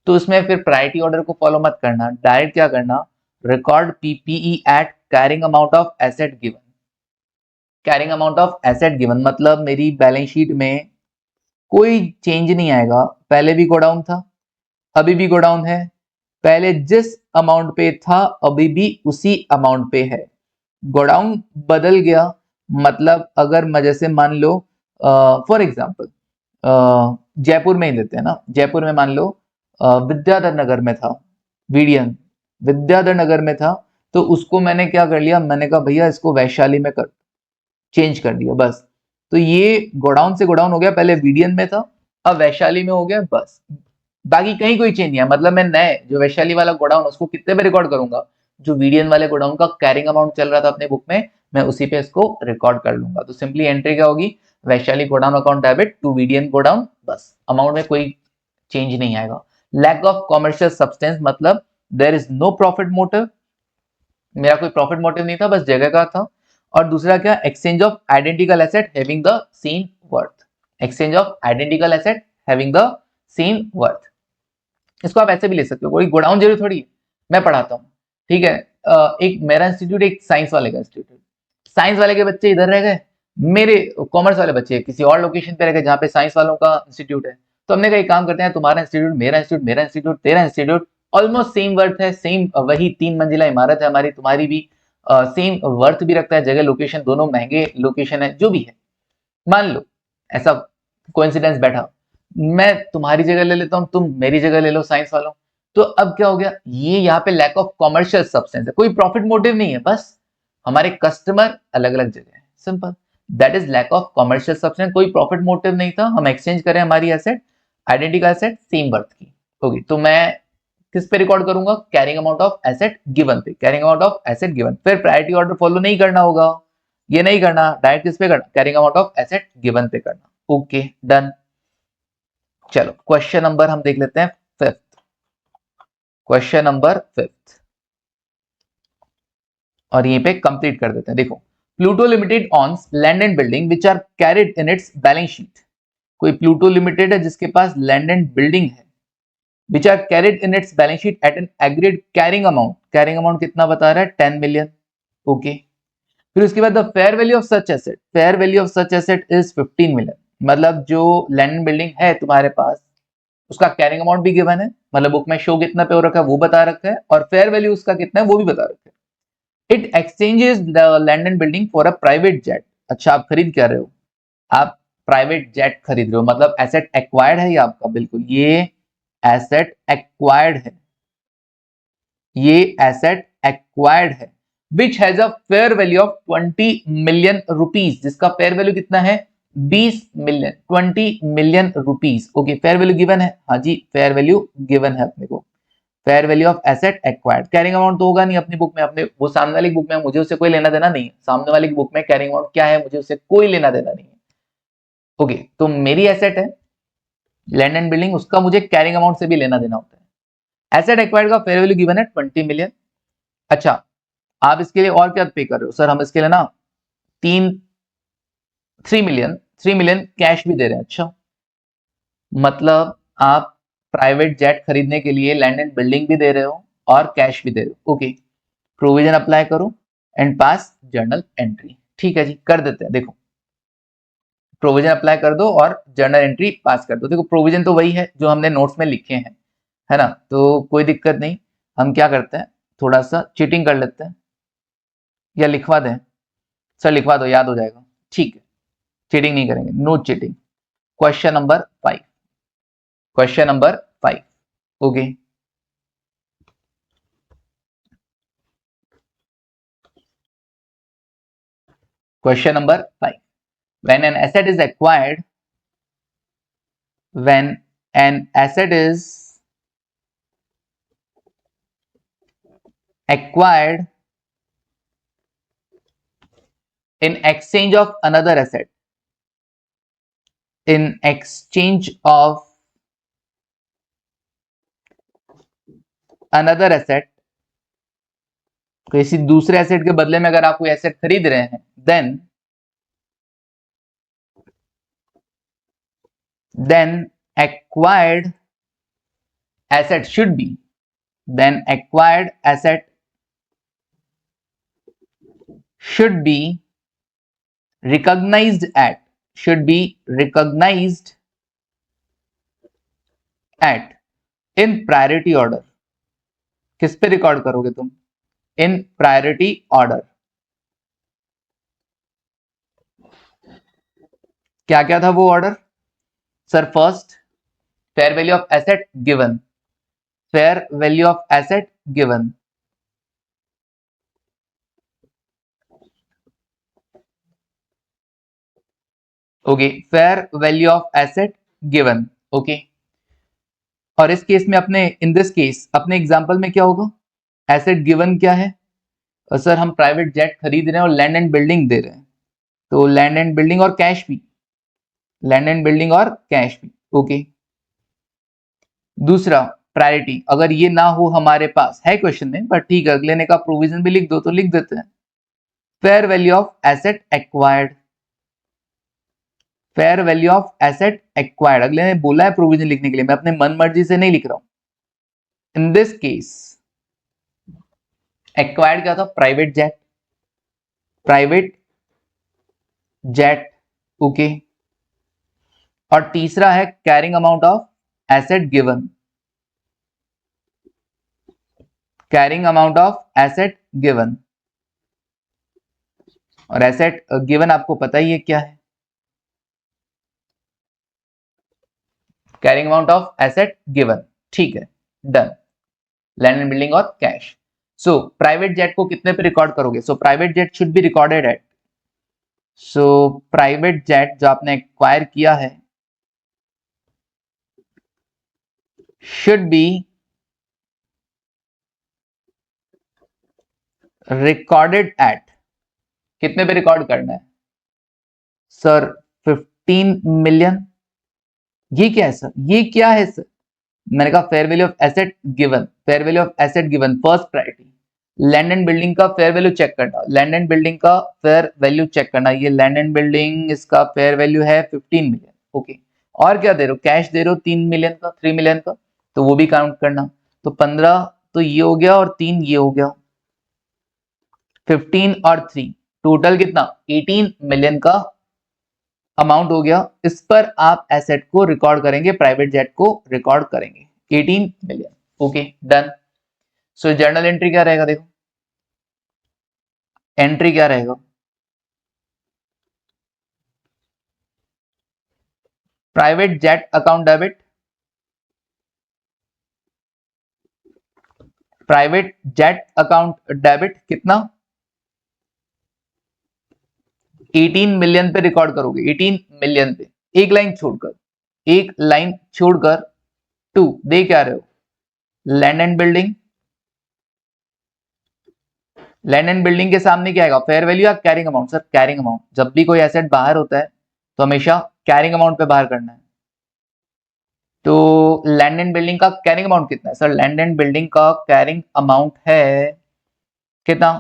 तो उसमें फिर प्रायोरिटी ऑर्डर को फॉलो मत करना, डायरेक्ट क्या करना? Record PPE at carrying amount of asset given, carrying amount of asset given मतलब मेरी बैलेंस शीट में कोई चेंज नहीं आएगा, पहले भी गोडाउन था, अभी भी गोडाउन है, पहले जिस अमाउंट पे था अभी भी उसी अमाउंट पे है। गोडाउन बदल गया मतलब, अगर मैं जैसे मान लो फॉर एग्जांपल जयपुर में ही लेते हैं ना, जयपुर में मान लो विद्याधर नगर में था, वीडियन विद्याधर नगर में था, तो उसको मैंने क्या कर लिया, मैंने कहा भैया इसको वैशाली में कर, चेंज कर दिया बस। तो ये गोडाउन से गोडाउन हो गया, पहले वीडियन में था अब वैशाली में हो गया बस, बाकी कहीं कोई चेंज नहीं है। मतलब मैं नए जो वैशाली वाला गोडाउन उसको कितने पे रिकॉर्ड करूंगा, जो वीडियन वाले गोडाउन का कैरिंग अमाउंट चल रहा था अपने बुक में, मैं उसी पे इसको रिकॉर्ड कर लूंगा। तो सिंपली एंट्री क्या होगी, Vaishali godown account debit to वीडियन गोडाउन, बस अमाउंट में कोई चेंज नहीं आएगा। लैक ऑफ कॉमर्शियल सब्सटेंस मतलब there is no profit motive, मेरा कोई प्रॉफिट मोटिव नहीं था, बस जगह का था। और दूसरा क्या, exchange of identical asset having the same worth, exchange of identical asset having the same worth. इसको आप ऐसे भी ले सकते हो, कोई गोडाउन जरूरी थोड़ी है, मैं पढ़ाता हूँ, ठीक है। एक मेरा इंस्टीट्यूट, एक साइंस वाले का इंस्टीट्यूट, साइंस वाले के बच्चे इधर रह गए, मेरे कॉमर्स वाले बच्चे किसी और लोकेशन पे रह गए जहाँ पे साइंस वालों का इंस्टीट्यूट है। तो हमने कहा एक काम करते हैं, तुम्हारा इंस्टीट्यूट मेरा इंस्टीट्यूट, मेरा इंस्टीट्यूट तेरा इंस्टीट्यूट, ऑलमोस्ट सेम वर्थ है, सेम वही 3 मंजिला इमारत है हमारी, तुम्हारी भी सेम वर्थ भी रखता है, जगह लोकेशन दोनों महंगे लोकेशन है, जो भी है मान लो ऐसा कोइंसिडेंस बैठा, मैं तुम्हारी जगह ले लेता हूं, तुम मेरी जगह ले लो साइंस वालों। तो अब क्या हो गया, ये यहाँ पे लैक ऑफ कॉमर्शियल सब्सटेंस है, कोई प्रॉफिट मोटिव नहीं है, बस हमारे कस्टमर अलग अलग जगह है, simple, that is lack of commercial substance, कोई प्रॉफिट मोटिव नहीं था, हम एक्सचेंज करें हमारी asset, identical asset same worth की होगी। तो मैं किस पे रिकॉर्ड करूंगा, carrying amount of asset given पे, carrying amount of asset given, फिर प्रायोरिटी ऑर्डर फॉलो नहीं करना होगा, ये नहीं करना, डायरेक्ट किस पे करना, carrying amount of asset given पे करना। Okay done. चलो क्वेश्चन नंबर हम देख लेते हैं फिफ्थ, क्वेश्चन नंबर फिफ्थ, और यहीं पे कंप्लीट कर देते हैं। देखो, Pluto limited owns land and building which are carried in its balance sheet, कोई प्लूटो लिमिटेड है जिसके पास लैंड एंड बिल्डिंग है, which are carried in its balance sheet at an agreed carrying amount कितना बता रहा है, 10 मिलियन। ओके, फिर उसके बाद the fair value of such asset, fair value of such asset is 15 million, मतलब जो लैंड एंड बिल्डिंग है तुम्हारे पास उसका कैरिंग अमाउंट भी गिवन है, मतलब बुक में शो कितना पे हो रखा है वो बता रखा है, और फेयर वैल्यू उसका कितना है वो भी बता रखा है। It exchanges the land and building for a private jet, अच्छा आप खरीद क्या रहे हो, आप प्राइवेट जेट खरीद रहे हो, मतलब एसेट एक्वायर्ड है ये आपका, बिल्कुल ये एसेट एक्वायर्ड है, ये एसेट एक्वायर्ड है, which has a fair value of 20 million rupees, जिसका फेयर वैल्यू कितना है 20 million, 20 million rupees. Okay, fair value given है, हाँ जी फेयर वैल्यू गिवन है अपने को, fair value of asset acquired, carrying amount तो होगा नहीं अपनी बुक में, अपने वो सामने वाली बुक में मुझे उससे कोई लेना देना नहीं है, सामने वाली बुक में कैरिंग अमाउंट क्या है मुझे उससे कोई लेना देना नहीं है। ओके, तो मेरी एसेट है लैंड एंड बिल्डिंग, उसका मुझे कैरिंग अमाउंट से भी लेना देना होता है। एसेट एक्वायर्ड का फेयर वैल्यू गिवन है 20 मिलियन। अच्छा, आप इसके लिए और क्या पे कर रहे हो, सर हम इसके लिए ना 3 मिलियन कैश भी दे रहे हैं। अच्छा, मतलब आप प्राइवेट जेट खरीदने के लिए लैंड एंड बिल्डिंग भी दे रहे हो और कैश भी दे रहे हो। ओके, प्रोविजन अप्लाई करो एंड पास जर्नल एंट्री, ठीक है जी कर देते हैं। देखो प्रोविजन अप्लाई कर दो और जर्नल एंट्री पास कर दो। देखो प्रोविजन तो वही है जो हमने नोट्स में लिखे हैं, है ना, तो कोई दिक्कत नहीं। हम क्या करते हैं, थोड़ा सा चीटिंग कर लेते हैं, या लिखवा दें, सर लिखवा दो याद हो जाएगा, ठीक है चीटिंग नहीं करेंगे, no cheating. Question number 5, question number 5, okay question number 5, when an asset is acquired, when an asset is acquired in exchange of another asset, in exchange of another asset, किसी दूसरे एसेट के बदले में अगर आप कोई एसेट खरीद रहे हैं, then acquired asset should be, then acquired asset should be recognized at, should be recognized at in priority order, किस पे रिकॉर्ड करोगे तुम, इन प्रायोरिटी ऑर्डर। क्या क्या था वो order, sir first fair value of asset given, fair value of asset given, okay, fair value of asset given, okay. और इस केस में अपने, इन दिस केस अपने एग्जांपल में क्या होगा, एसेट गिवन क्या है, सर हम प्राइवेट जेट खरीद रहे हैं और लैंड एंड बिल्डिंग दे रहे हैं, तो लैंड एंड बिल्डिंग और कैश भी, लैंड एंड बिल्डिंग और कैश भी, ओके। दूसरा प्रायोरिटी, अगर ये ना हो हमारे पास, है क्वेश्चन में बट ठीक है, अगले ने का प्रोविजन भी लिख दो तो लिख देते हैं, fair value of asset acquired, fair value of asset acquired, अगले ने बोला है प्रोविजन लिखने के लिए, मैं अपने मन मर्जी से नहीं लिख रहा हूं। इन दिस केस एक्वायर्ड क्या था, private jet, private jet, okay. और तीसरा है carrying amount of asset given, carrying amount of asset given, और एसेट गिवन आपको पता ही है क्या है, carrying amount of asset given, ठीक है, डन। लैंड एंड बिल्डिंग और कैश। सो प्राइवेट जेट को कितने पे रिकॉर्ड करोगे, so private jet should be recorded at, so private jet जो आपने एक्वायर किया है शुड बी रिकॉर्डेड एट, कितने पे रिकॉर्ड करना है सर, 15 मिलियन। ये क्या है सर, ये क्या है सर, मैंने कहा fair value of asset given, fair value of asset given first priority, land and building का फेयर वैल्यू चेक करना, लैंड एंड बिल्डिंग का फेयर वैल्यू चेक करना, ये लैंड एंड बिल्डिंग इसका फेयर वैल्यू है 15 मिलियन, ओके। और क्या दे रहे हो, कैश दे रहे हो 3 मिलियन का, 3 मिलियन का, तो वो भी काउंट करना, तो 15 तो ये हो गया और 3 ये हो गया, 15 और 3 टोटल कितना, 18 मिलियन का अमाउंट हो गया। इस पर आप एसेट को रिकॉर्ड करेंगे, प्राइवेट जेट को रिकॉर्ड करेंगे 18 मिलियन, ओके डन। सो जर्नल एंट्री क्या रहेगा, देखो एंट्री क्या रहेगा, private jet account debit, private jet account debit कितना, 18 मिलियन पे रिकॉर्ड करोगे, 18 मिलियन पे, एक लाइन छोड़कर, एक लाइन छोड़कर, 2 दे क्या रहे हो, land and building, land and building के सामने क्या आएगा, फेयर वैल्यू या carrying amount, sir carrying amount, जब भी कोई एसेट बाहर होता है तो हमेशा कैरिंग अमाउंट पे बाहर करना है। तो लैंड एंड बिल्डिंग का कैरिंग अमाउंट कितना है सर, लैंड एंड बिल्डिंग का कैरिंग अमाउंट है कितना,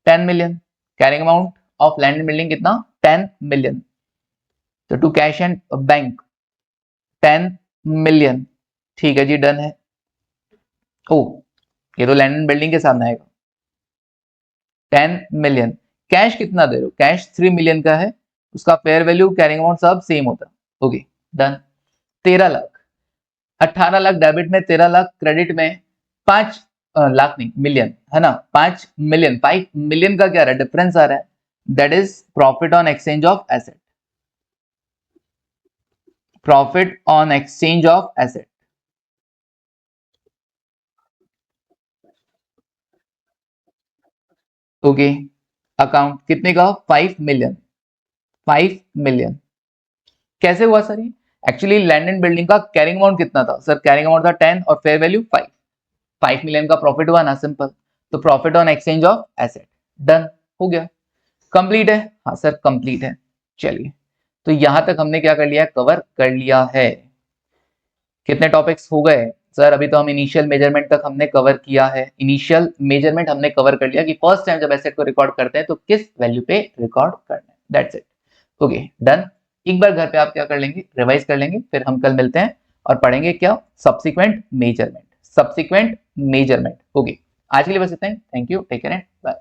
10 million, carrying amount of land and building कितना, 10 मिलियन, तो to cash and bank 10 million, ठीक है जी डन है। ओ ये तो लैंड एंड बिल्डिंग के सामने आएगा, 10 मिलियन, कैश कितना दे रहे हो, कैश 3 मिलियन का है, उसका फेयर वैल्यू कैरिंग अमाउंट सब सेम होता है, okay done. 13 lakh, 18 lakh debit में, 13 लाख क्रेडिट में, 5 लाख नहीं मिलियन है ना, 5 मिलियन, 5 मिलियन का क्या रहा है, डिफरेंस आ रहा है, that is profit on exchange of asset, profit on exchange of asset, okay. Account कितने का, 5 मिलियन, 5 मिलियन कैसे हुआ सर ये, एक्चुअली लैंड एंड बिल्डिंग का कैरिंग अमाउंट कितना था सर, कैरिंग अमाउंट था 10 और फेयर वैल्यू 5 मिलियन का प्रॉफिट हुआ ना, सिंपल, तो profit on exchange of asset, done हो गया, कंप्लीट है, हाँ सर कंप्लीट है। चलिए तो यहां तक हमने क्या कर लिया है, कवर कर लिया है। कितने टॉपिक्स हो गए सर, अभी तो हम इनिशियल मेजरमेंट तक हमने कवर किया है, इनिशियल मेजरमेंट हमने कवर कर लिया कि फर्स्ट टाइम जब एसेट को रिकॉर्ड करते हैं तो किस वैल्यू पे रिकॉर्ड करना है, दैट्स इट, ओके डन। एक बार घर पे आप क्या कर लेंगे, रिवाइज कर लेंगे, फिर हम कल मिलते हैं और पढ़ेंगे क्या, subsequent measurement, subsequent measurement, okay. आज के लिए बस इतना ही, thank you, take care and bye.